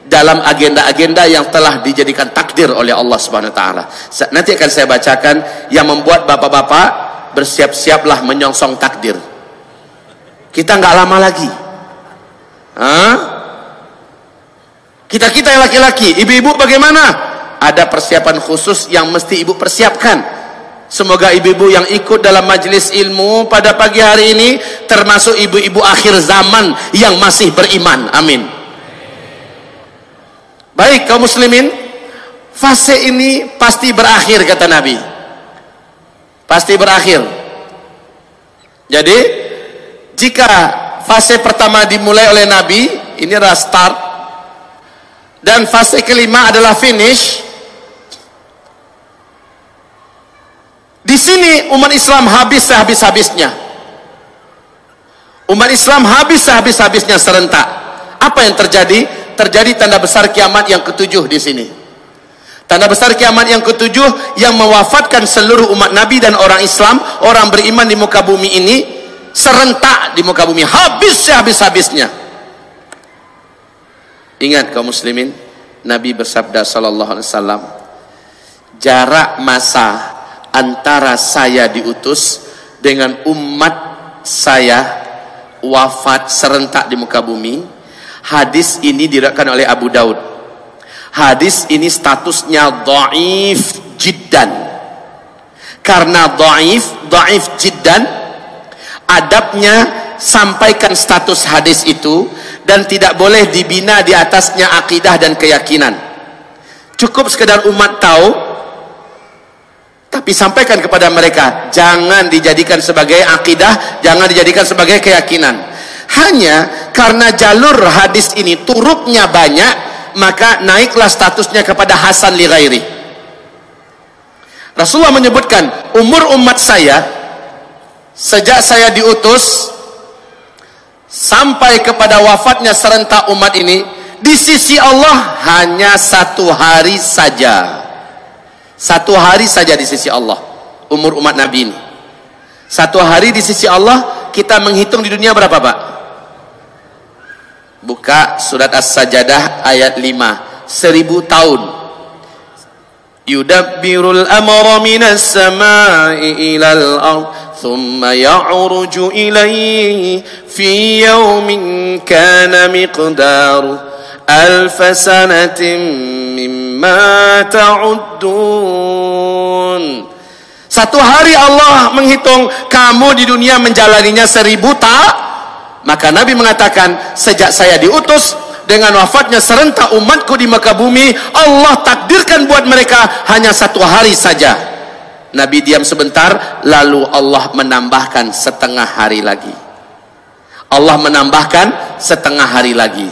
dalam agenda-agenda yang telah dijadikan takdir oleh Allah Subhanahu wa taala. Nanti akan saya bacakan yang membuat bapak-bapak bersiap-siaplah menyongsong takdir. Kita nggak lama lagi. Kita yang laki-laki, ibu-ibu bagaimana? Ada persiapan khusus yang mesti ibu persiapkan. Semoga ibu-ibu yang ikut dalam majelis ilmu pada pagi hari ini termasuk ibu-ibu akhir zaman yang masih beriman. Amin. Baik kaum muslimin, fase ini pasti berakhir kata Nabi. Pasti berakhir. Jadi jika fase pertama dimulai oleh Nabi, ini adalah start, dan fase kelima adalah finish. Di sini umat Islam habis sehabis-habisnya. Umat Islam habis sehabis-habisnya serentak. Apa yang terjadi? Terjadi tanda besar kiamat yang ketujuh di sini. Tanda besar kiamat yang ketujuh yang mewafatkan seluruh umat Nabi dan orang Islam, orang beriman di muka bumi ini, serentak di muka bumi, habis sehabis-habisnya. Ingat kaum muslimin, Nabi bersabda sallallahu alaihi wasallam, jarak masa antara saya diutus dengan umat saya wafat serentak di muka bumi. Hadis ini diriwayatkan oleh Abu Daud. Hadis ini statusnya dhaif jiddan. Karena dhaif jiddan, adabnya sampaikan status hadis itu dan tidak boleh dibina di atasnya akidah dan keyakinan. Cukup sekedar umat tahu, tapi sampaikan kepada mereka, jangan dijadikan sebagai akidah, jangan dijadikan sebagai keyakinan. Hanya karena jalur hadis ini turuknya banyak, maka naiklah statusnya kepada hasan li ghairi. Rasulullah menyebutkan, umur umat saya sejak saya diutus sampai kepada wafatnya serentak umat ini, di sisi Allah hanya 1 hari saja. 1 hari saja di sisi Allah umur umat Nabi ini. 1 hari di sisi Allah, kita menghitung di dunia berapa, Pak? Buka surat As-Sajdah ayat 5. 1000 tahun. Yudabbirul amra minas samai ilal ard thumma ya'ruju ilayhi fi yawmin kana miqdaru alf sanatin mimma ta'uddun. 1 hari Allah menghitung, kamu di dunia menjalaninya 1000 tak. Maka Nabi mengatakan, sejak saya diutus dengan wafatnya serentak umatku di muka bumi, Allah takdirkan buat mereka hanya 1 hari saja. Nabi diam sebentar, lalu Allah menambahkan setengah hari lagi. Allah menambahkan setengah hari lagi.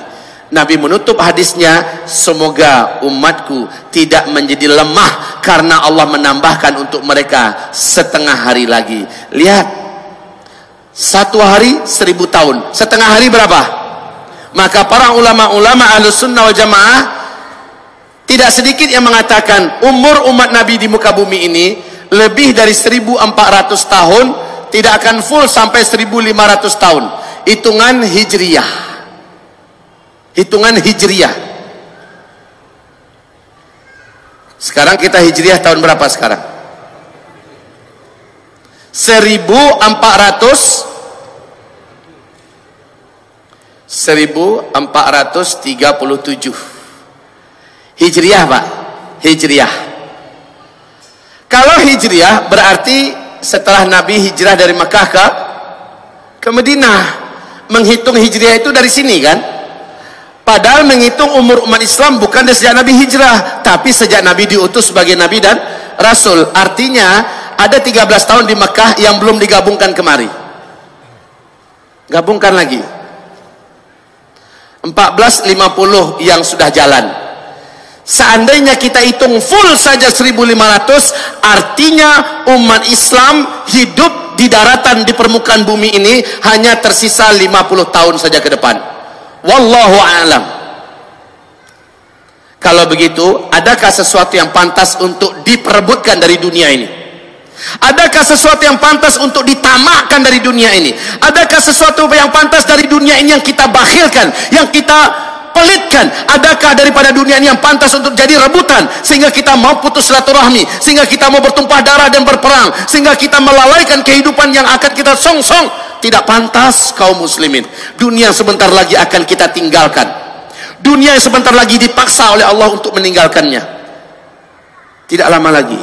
Nabi menutup hadisnya, semoga umatku tidak menjadi lemah karena Allah menambahkan untuk mereka setengah hari lagi. Lihat, 1 hari 1000 tahun, setengah hari berapa? Maka para ulama-ulama Ahlus Sunnah wal Jamaah tidak sedikit yang mengatakan umur umat Nabi di muka bumi ini lebih dari 1400 tahun, tidak akan full sampai 1500 tahun. Hitungan hijriyah. Hitungan hijriyah. Sekarang kita hijriyah tahun berapa sekarang? 1437 hijriyah, Pak. Hijriyah. Kalau hijriyah berarti setelah Nabi hijrah dari Makkah ke Madinah. Menghitung hijriyah itu dari sini kan? Padahal menghitung umur umat Islam bukan dari sejak Nabi hijrah, tapi sejak Nabi diutus sebagai Nabi dan Rasul. Artinya ada 13 tahun di Makkah yang belum digabungkan kemari. Gabungkan lagi. 1450 yang sudah jalan. Seandainya kita hitung full saja 1500, artinya umat Islam hidup di daratan, di permukaan bumi ini hanya tersisa 50 tahun saja ke depan. Wallahu a'lam. Kalau begitu, adakah sesuatu yang pantas untuk diperebutkan dari dunia ini? Adakah sesuatu yang pantas untuk ditamakkan dari dunia ini? Adakah sesuatu yang pantas dari dunia ini yang kita bakhilkan, yang kita pelitkan? Adakah daripada dunia ini yang pantas untuk jadi rebutan sehingga kita mau putus silaturahmi, sehingga kita mau bertumpah darah dan berperang, sehingga kita melalaikan kehidupan yang akan kita songsong? Tidak pantas, kaum muslimin. Dunia sebentar lagi akan kita tinggalkan. Dunia yang sebentar lagi dipaksa oleh Allah untuk meninggalkannya. Tidak lama lagi.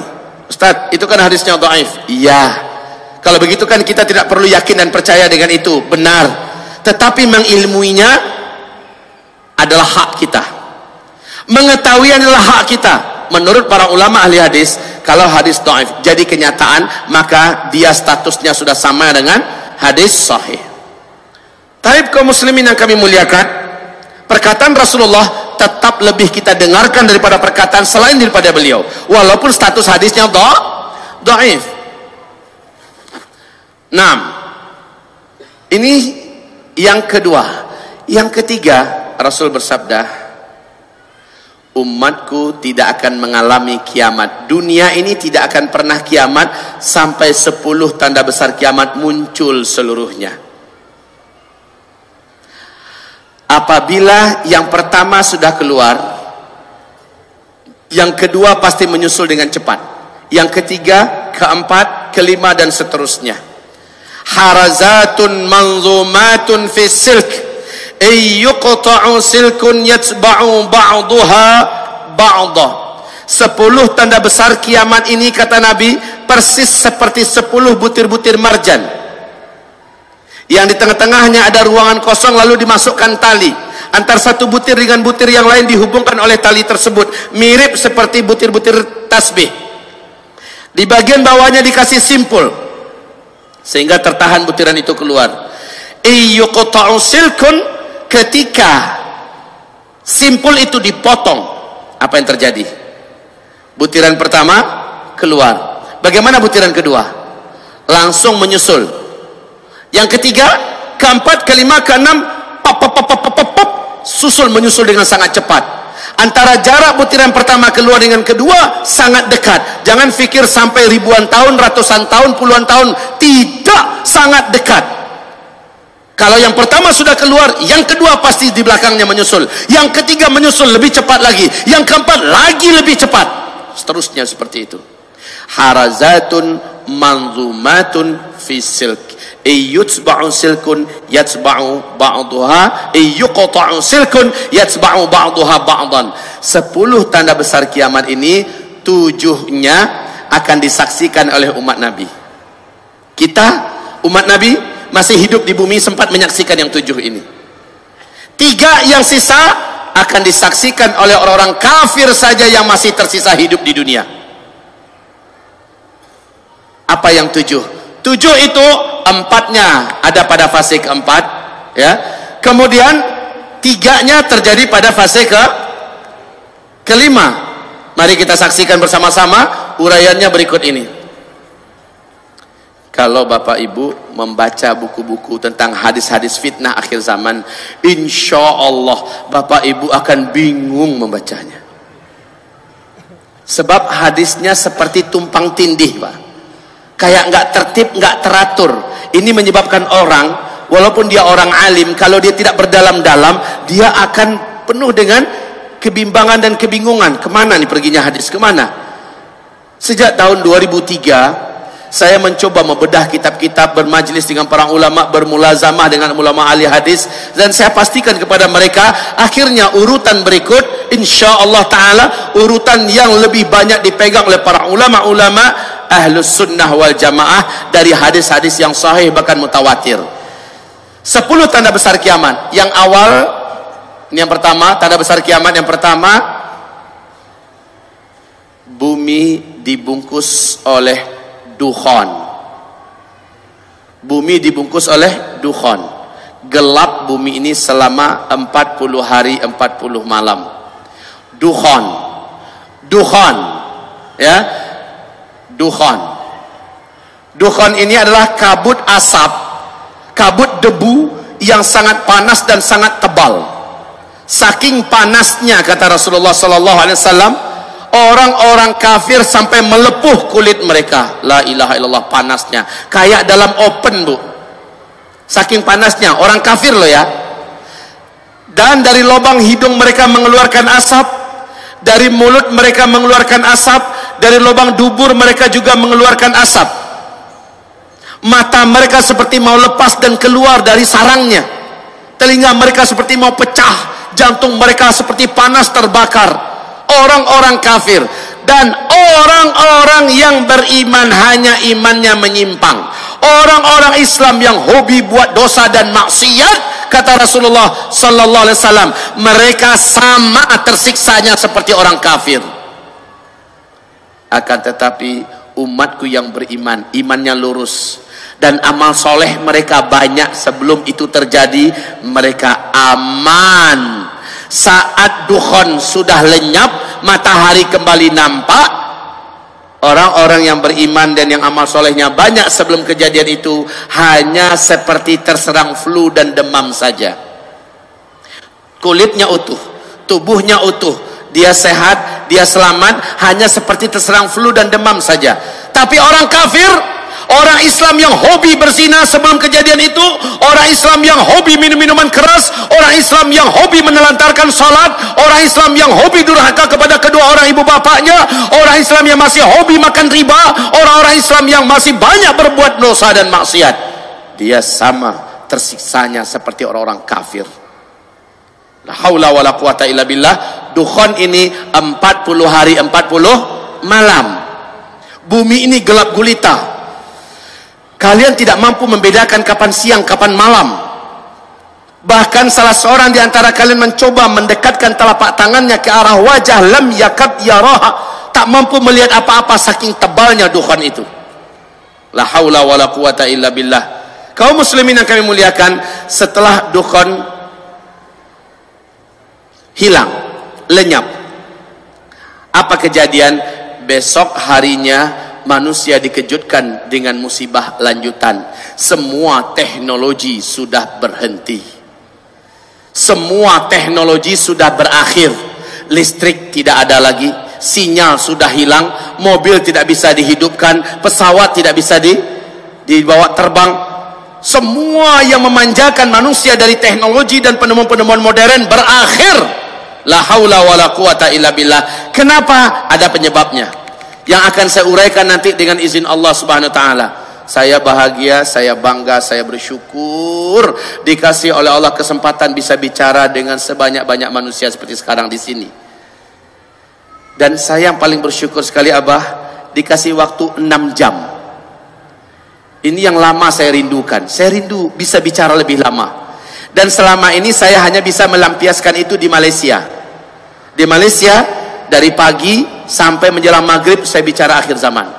Ustaz, itu kan hadisnya dhaif. Iya. Kalau begitu kan kita tidak perlu yakin dan percaya dengan itu. Benar. Tetapi mengilmuinya adalah hak kita. Mengetahui adalah hak kita. Menurut para ulama ahli hadis, kalau hadis dhaif jadi kenyataan, maka dia statusnya sudah sama dengan hadis sahih. Taib kaum muslimin yang kami muliakan, perkataan Rasulullah tetap lebih kita dengarkan daripada perkataan selain daripada beliau, walaupun status hadisnya dhaif. 6. Ini yang kedua. Yang ketiga, Rasul bersabda, umatku tidak akan mengalami kiamat. Dunia ini tidak akan pernah kiamat sampai 10 tanda besar kiamat muncul seluruhnya. Apabila yang pertama sudah keluar, yang kedua pasti menyusul dengan cepat, yang ketiga, keempat, kelima, dan seterusnya. Harazatun manzumatun fi silk, yuqta'u silkun yatba'u ba'daha ba'dah. 10 tanda besar kiamat ini, kata Nabi, persis seperti 10 butir-butir marjan yang di tengah-tengahnya ada ruangan kosong, lalu dimasukkan tali. Antar satu butir dengan butir yang lain dihubungkan oleh tali tersebut, mirip seperti butir-butir tasbih. Di bagian bawahnya dikasih simpul sehingga tertahan butiran itu keluar. Yuqta'u silkun, ketika simpul itu dipotong, apa yang terjadi? Butiran pertama keluar. Bagaimana butiran kedua? Langsung menyusul. Yang ketiga, keempat, kelima, keenam, susul menyusul dengan sangat cepat. Antara jarak butiran pertama keluar dengan kedua sangat dekat. Jangan fikir sampai ribuan tahun, ratusan tahun, puluhan tahun. Tidak, sangat dekat. Kalau yang pertama sudah keluar, yang kedua pasti di belakangnya menyusul. Yang ketiga menyusul lebih cepat lagi. Yang keempat lagi lebih cepat. Seterusnya seperti itu. Harazatun manzumatun fi silk, yutba'u silkun yatba'u ba'daha, yuqta'u silkun yatba'u ba'daha ba'dan. 10 tanda besar kiamat ini, 7-nya akan disaksikan oleh umat Nabi. Kita umat Nabi masih hidup di bumi sempat menyaksikan yang 7 ini. 3 yang sisa akan disaksikan oleh orang-orang kafir saja yang masih tersisa hidup di dunia. Apa yang 7? 7 itu 4-nya ada pada fase keempat, ya. Kemudian 3-nya terjadi pada fase kelima. Mari kita saksikan bersama-sama uraiannya berikut ini. Kalau Bapak Ibu membaca buku-buku tentang hadis-hadis fitnah akhir zaman, insya Allah Bapak Ibu akan bingung membacanya. Sebab hadisnya seperti tumpang tindih, Pak. Kayak nggak tertib, nggak teratur. Ini menyebabkan orang, walaupun dia orang alim, kalau dia tidak berdalam-dalam, dia akan penuh dengan kebimbangan dan kebingungan. Kemana nih perginya hadis, kemana? Sejak tahun 2003, saya mencoba membedah kitab-kitab, bermajlis dengan para ulama, bermulazamah dengan ulama ahli hadis, dan saya pastikan kepada mereka, akhirnya urutan berikut, insya Allah Ta'ala, urutan yang lebih banyak dipegang oleh para ulama-ulama ahlus sunnah wal jamaah dari hadis-hadis yang sahih bahkan mutawatir. 10 tanda besar kiamat. Yang awal, ini yang pertama, tanda besar kiamat yang pertama, bumi dibungkus oleh dukhon. Bumi dibungkus oleh dukhon. Gelap bumi ini selama 40 hari 40 malam. Dukhon. Dukhon. Ya. Dukhon. Dukhon ini adalah kabut asap, kabut debu yang sangat panas dan sangat tebal. Saking panasnya, kata Rasulullah sallallahu alaihi wasallam, orang-orang kafir sampai melepuh kulit mereka. La ilaha illallah, panasnya kayak dalam oven, Bu. Saking panasnya, orang kafir loh ya. Dan dari lubang hidung mereka mengeluarkan asap, dari mulut mereka mengeluarkan asap, dari lubang dubur mereka juga mengeluarkan asap. Mata mereka seperti mau lepas dan keluar dari sarangnya. Telinga mereka seperti mau pecah, jantung mereka seperti panas terbakar. Orang-orang kafir dan orang-orang yang beriman hanya imannya menyimpang. Orang-orang Islam yang hobi buat dosa dan maksiat, kata Rasulullah sallallahu alaihi wasallam, mereka sama tersiksanya seperti orang kafir. Akan tetapi umatku yang beriman, imannya lurus dan amal soleh mereka banyak sebelum itu terjadi, mereka aman. Saat dukhon sudah lenyap, matahari kembali nampak, orang-orang yang beriman dan yang amal solehnya banyak sebelum kejadian itu hanya seperti terserang flu dan demam saja. Kulitnya utuh, tubuhnya utuh, dia sehat, dia selamat, hanya seperti terserang flu dan demam saja. Tapi orang kafir, orang Islam yang hobi berzina sebelum kejadian itu, orang Islam yang hobi minum minuman keras, orang Islam yang hobi menelantarkan salat, orang Islam yang hobi durhaka kepada kedua orang ibu bapaknya, orang Islam yang masih hobi makan riba, orang-orang Islam yang masih banyak berbuat dosa dan maksiat, dia sama tersiksanya seperti orang-orang kafir. La haula wala quwata illa billah. Dukhon ini 40 hari 40 malam. Bumi ini gelap gulita. Kalian tidak mampu membedakan kapan siang, kapan malam. Bahkan salah seorang di antara kalian mencoba mendekatkan telapak tangannya ke arah wajah, lam yakad yaraha, tak mampu melihat apa-apa saking tebalnya dukhan itu. La haula wala quwata illa billah. Kaum muslimin yang kami muliakan, setelah dukhan hilang, lenyap, apa kejadian? Besok harinya manusia dikejutkan dengan musibah lanjutan. Semua teknologi sudah berhenti. Semua teknologi sudah berakhir. Listrik tidak ada lagi, sinyal sudah hilang, mobil tidak bisa dihidupkan, pesawat tidak bisa dibawa terbang. Semua yang memanjakan manusia dari teknologi dan penemuan-penemuan modern berakhir. La haula wala quwata illa billah. Kenapa? Ada penyebabnya yang akan saya uraikan nanti dengan izin Allah Subhanahu wa taala. Saya bahagia, saya bangga, saya bersyukur dikasih oleh Allah kesempatan bisa bicara dengan sebanyak-banyak manusia seperti sekarang di sini. Dan saya yang paling bersyukur sekali, Abah, dikasih waktu 6 jam. Ini yang lama saya rindukan. Saya rindu bisa bicara lebih lama. Dan selama ini saya hanya bisa melampiaskan itu di Malaysia. Di Malaysia dari pagi sampai menjelang maghrib saya bicara akhir zaman.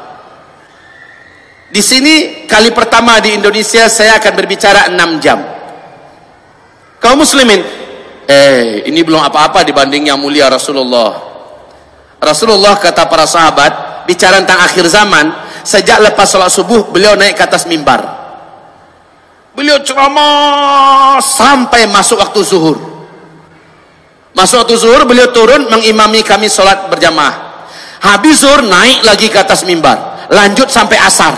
Di sini kali pertama di Indonesia saya akan berbicara 6 jam. Kaum muslimin, ini belum apa-apa dibanding yang mulia Rasulullah. Rasulullah kata para sahabat, bicara tentang akhir zaman, sejak lepas sholat subuh beliau naik ke atas mimbar. Beliau ceramah sampai masuk waktu zuhur. Masuk waktu zuhur beliau turun mengimami kami sholat berjamaah. Habis zuhur naik lagi ke atas mimbar, lanjut sampai asar.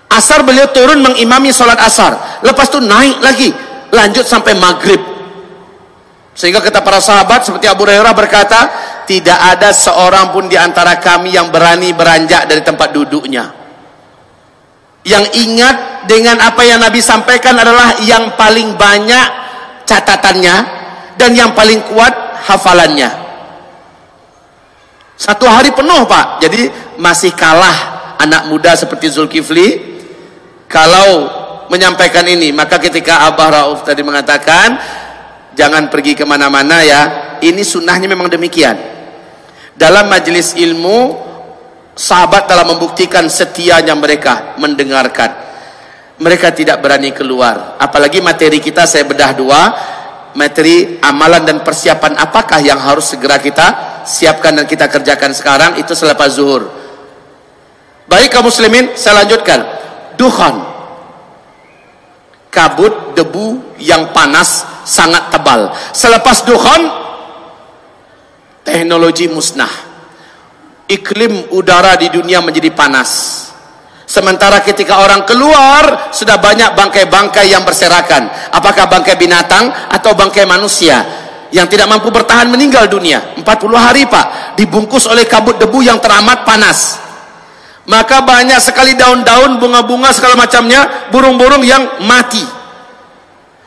Asar beliau turun mengimami sholat asar, lepas itu naik lagi, lanjut sampai maghrib. Sehingga kata para sahabat seperti Abu Hurairah berkata, tidak ada seorang pun di antara kami yang berani beranjak dari tempat duduknya. Yang ingat dengan apa yang Nabi sampaikan adalah yang paling banyak catatannya dan yang paling kuat hafalannya. Satu hari penuh, Pak. Jadi masih kalah anak muda seperti Zulkifli kalau menyampaikan ini. Maka ketika Abah Rauf tadi mengatakan jangan pergi kemana-mana ya, ini sunnahnya memang demikian. Dalam majelis ilmu, sahabat telah membuktikan setianya mereka mendengarkan. Mereka tidak berani keluar. Apalagi materi kita saya bedah dua, materi amalan dan persiapan apakah yang harus segera kita siapkan dan kita kerjakan sekarang, itu selepas zuhur. Baik kaum muslimin, saya lanjutkan. Dukhan, kabut debu yang panas sangat tebal. Selepas dukhan, teknologi musnah. Iklim udara di dunia menjadi panas. Sementara ketika orang keluar, sudah banyak bangkai-bangkai yang berserakan. Apakah bangkai binatang atau bangkai manusia yang tidak mampu bertahan meninggal dunia. 40 hari, Pak, dibungkus oleh kabut debu yang teramat panas. Maka banyak sekali daun-daun, bunga-bunga segala macamnya, burung-burung yang mati.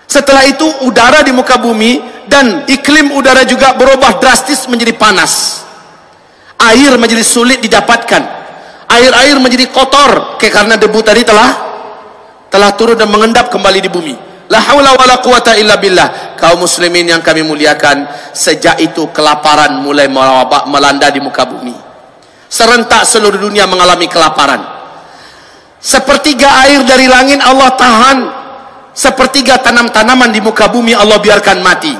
Setelah itu udara di muka bumi dan iklim udara juga berubah drastis menjadi panas. Air menjadi sulit didapatkan. Air-air menjadi kotor karena debu tadi telah turun dan mengendap kembali di bumi. La haula wala quwata illa billah. Kaum muslimin yang kami muliakan, sejak itu kelaparan mulai melanda di muka bumi. Serentak seluruh dunia mengalami kelaparan. Sepertiga air dari langit Allah tahan, sepertiga tanam-tanaman di muka bumi Allah biarkan mati.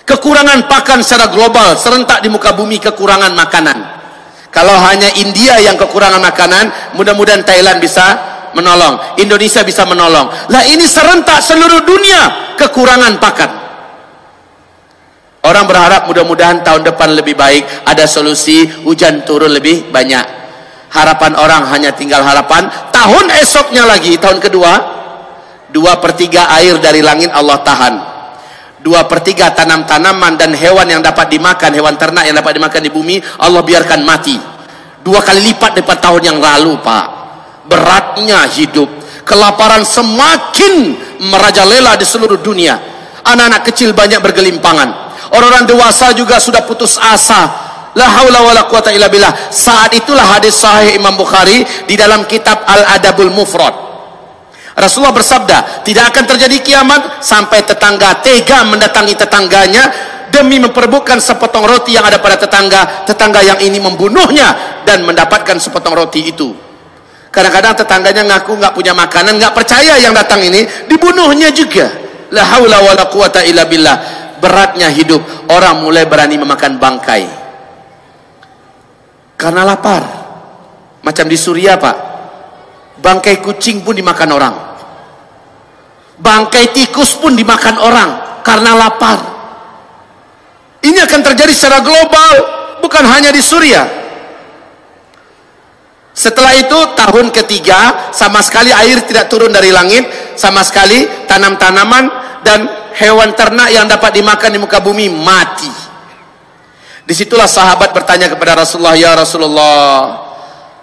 Kekurangan pakan secara global, serentak di muka bumi kekurangan makanan. Kalau hanya India yang kekurangan makanan, mudah-mudahan Thailand bisa menolong, Indonesia bisa menolong. Lah ini serentak seluruh dunia kekurangan pakan. Orang berharap mudah-mudahan tahun depan lebih baik, ada solusi, hujan turun lebih banyak. Harapan orang hanya tinggal harapan, tahun esoknya lagi, tahun kedua, 2/3 air dari langit Allah tahan. 2/3 tanam-tanaman dan hewan yang dapat dimakan, hewan ternak yang dapat dimakan di bumi, Allah biarkan mati. 2 kali lipat daripada tahun yang lalu, Pak. beratnya hidup. Kelaparan semakin merajalela di seluruh dunia. Anak-anak kecil banyak bergelimpangan. Orang-orang dewasa juga sudah putus asa. La haula wala quwata illa billah. Saat itulah hadis sahih Imam Bukhari di dalam kitab Al-Adabul Mufrad. Rasulullah bersabda, tidak akan terjadi kiamat sampai tetangga tega mendatangi tetangganya demi memperebutkan sepotong roti yang ada pada tetangga yang ini membunuhnya dan mendapatkan sepotong roti itu. Kadang-kadang tetangganya ngaku nggak punya makanan, nggak percaya yang datang ini, dibunuhnya juga. La haula wala quwata illa billah. Beratnya hidup, orang mulai berani memakan bangkai karena lapar. Macam di Suriah, Pak, bangkai kucing pun dimakan orang, bangkai tikus pun dimakan orang karena lapar. Ini akan terjadi secara global, bukan hanya di Suriah. Setelah itu tahun ketiga, sama sekali air tidak turun dari langit, sama sekali tanam-tanaman dan hewan ternak yang dapat dimakan di muka bumi mati. Disitulah sahabat bertanya kepada Rasulullah, ya Rasulullah,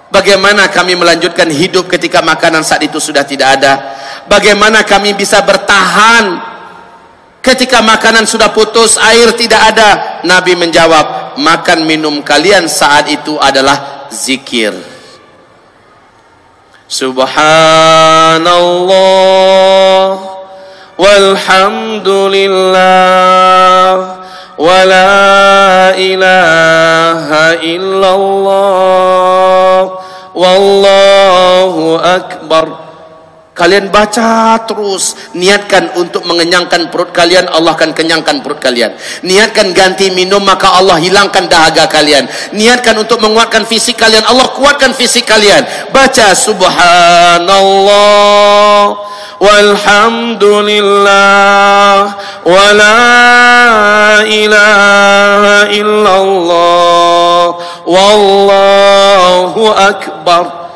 bagaimana kami melanjutkan hidup ketika makanan saat itu sudah tidak ada? Bagaimana kami bisa bertahan ketika makanan sudah putus, air tidak ada? Nabi menjawab, makan minum kalian saat itu adalah zikir. Subhanallah walhamdulillah wa la ilaha illallah wallahu akbar. Kalian baca terus, niatkan untuk mengenyangkan perut kalian, Allah akan kenyangkan perut kalian. Niatkan ganti minum, maka Allah hilangkan dahaga kalian. Niatkan untuk menguatkan fisik kalian, Allah kuatkan fisik kalian. Baca subhanallah walhamdulillah wa la ilaha illallah wallahu akbar.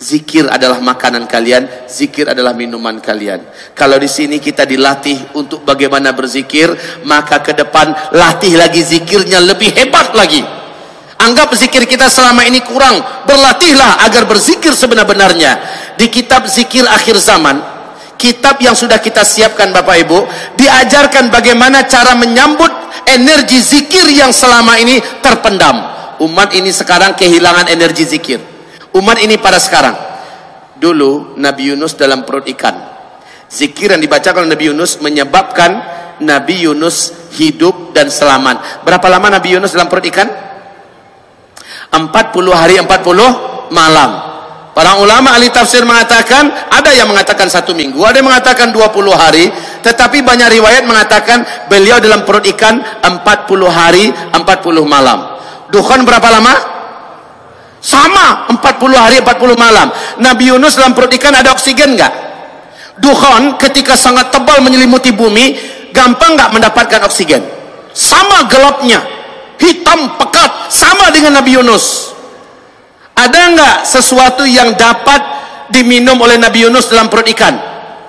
Zikir adalah makanan kalian, zikir adalah minuman kalian. Kalau di sini kita dilatih untuk bagaimana berzikir, maka ke depan latih lagi zikirnya lebih hebat lagi. Anggap zikir kita selama ini kurang, berlatihlah agar berzikir sebenar-benarnya. Di kitab Zikir Akhir Zaman, kitab yang sudah kita siapkan Bapak Ibu, diajarkan bagaimana cara menyambut energi zikir yang selama ini terpendam. Umat ini sekarang kehilangan energi zikir. Umat ini pada sekarang. Dulu Nabi Yunus dalam perut ikan. Zikir yang dibacakan oleh Nabi Yunus menyebabkan Nabi Yunus hidup dan selamat. Berapa lama Nabi Yunus dalam perut ikan? 40 hari 40 malam. Para ulama ahli tafsir mengatakan, ada yang mengatakan 1 minggu, ada yang mengatakan 20 hari, tetapi banyak riwayat mengatakan beliau dalam perut ikan 40 hari 40 malam. Dukhan berapa lama? Sama, 40 hari 40 malam. Nabi Yunus dalam perut ikan ada oksigen enggak? Dukhan ketika sangat tebal menyelimuti bumi, gampang enggak mendapatkan oksigen? Sama gelapnya, hitam pekat, sama dengan Nabi Yunus. Ada enggak sesuatu yang dapat diminum oleh Nabi Yunus dalam perut ikan?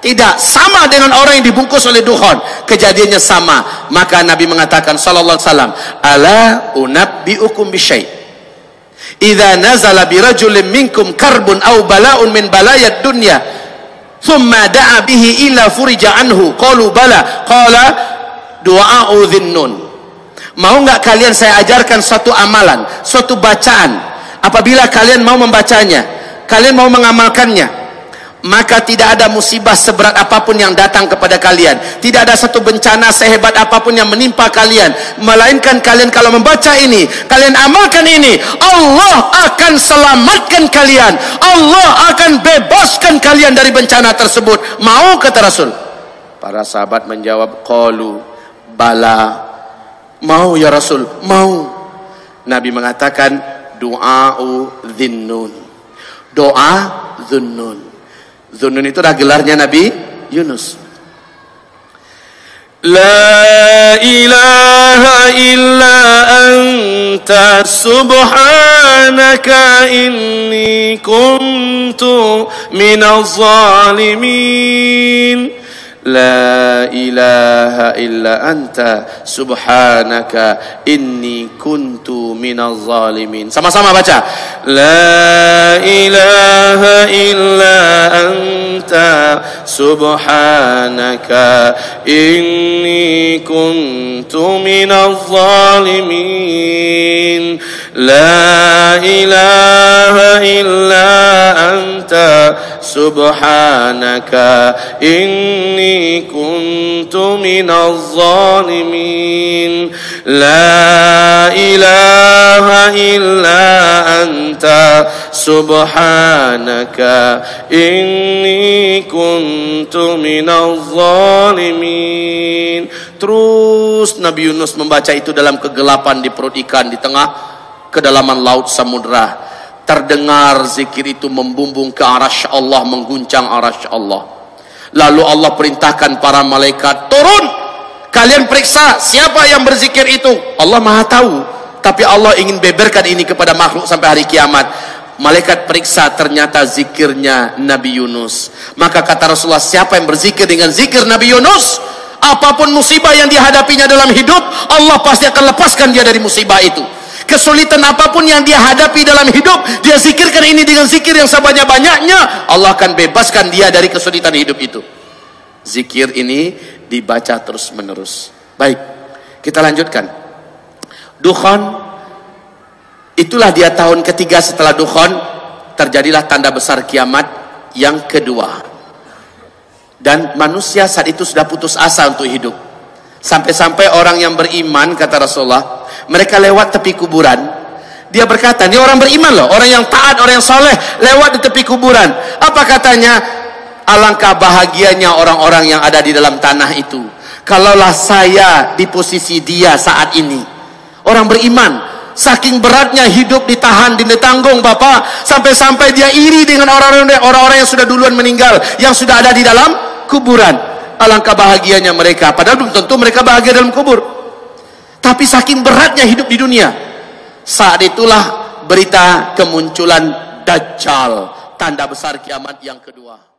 Tidak, sama dengan orang yang dibungkus oleh dukhan. Kejadiannya sama. Maka Nabi mengatakan sallallahu alaihi wasallam, ala unabbiukum bisyai' idza nazala birajulin minkum karbun aw bala'un min balayad dunya thumma da'a bihi illa furija anhu qalu bala qala du'a'u dhinnun. Mau enggak kalian saya ajarkan suatu amalan, suatu bacaan, apabila kalian mau membacanya, kalian mau mengamalkannya, maka tidak ada musibah seberat apapun yang datang kepada kalian, tidak ada satu bencana sehebat apapun yang menimpa kalian, melainkan kalian kalau membaca ini, kalian amalkan ini, Allah akan selamatkan kalian, Allah akan bebaskan kalian dari bencana tersebut. Mau, kata Rasul? Para sahabat menjawab, qalu bala, mau ya Rasul, mau. Nabi mengatakan, du'a'u dhinnun, doa dhunnun. Zunnun itu adalah gelarnya Nabi Yunus. La ilaha illa anta subhanaka inni kuntu minaz zalimin. La ilaha illa anta subhanaka inni kuntu minaz zalimin. Sama-sama baca. La ilaha illa anta subhanaka inni kuntu minaz zalimin. La ilaha illa anta subhanaka inni kuntu minaz zalimin. La ilaha illa anta subhanaka inni kuntu minaz zalimin. Terus Nabi Yunus membaca itu dalam kegelapan di perut ikan di tengah kedalaman laut samudra. Terdengar zikir itu membumbung ke arasy Allah, mengguncang arasy Allah. Lalu Allah perintahkan para malaikat, turun, kalian periksa siapa yang berzikir itu. Allah Maha tahu, tapi Allah ingin beberkan ini kepada makhluk sampai hari kiamat. Malaikat periksa, ternyata zikirnya Nabi Yunus. Maka kata Rasulullah, siapa yang berzikir dengan zikir Nabi Yunus, apapun musibah yang dihadapinya dalam hidup, Allah pasti akan lepaskan dia dari musibah itu. Kesulitan apapun yang dia hadapi dalam hidup, dia zikirkan ini dengan zikir yang sebanyak-banyaknya, Allah akan bebaskan dia dari kesulitan hidup itu. Zikir ini dibaca terus menerus. Baik, kita lanjutkan. Dukhan, itulah dia tahun ketiga setelah Dukhan, terjadilah tanda besar kiamat yang kedua. Dan manusia saat itu sudah putus asa untuk hidup. Sampai-sampai orang yang beriman, kata Rasulullah, mereka lewat tepi kuburan. Dia berkata, ini orang beriman loh, orang yang taat, orang yang soleh, lewat di tepi kuburan. Apa katanya? Alangkah bahagianya orang-orang yang ada di dalam tanah itu. Kalaulah saya di posisi dia saat ini. Orang beriman, saking beratnya hidup ditahan, ditanggung Bapak, sampai-sampai dia iri dengan orang-orang yang sudah duluan meninggal, yang sudah ada di dalam kuburan. Alangkah bahagianya mereka, padahal belum tentu mereka bahagia dalam kubur. Tapi saking beratnya hidup di dunia. Saat itulah berita kemunculan Dajjal, tanda besar kiamat yang kedua.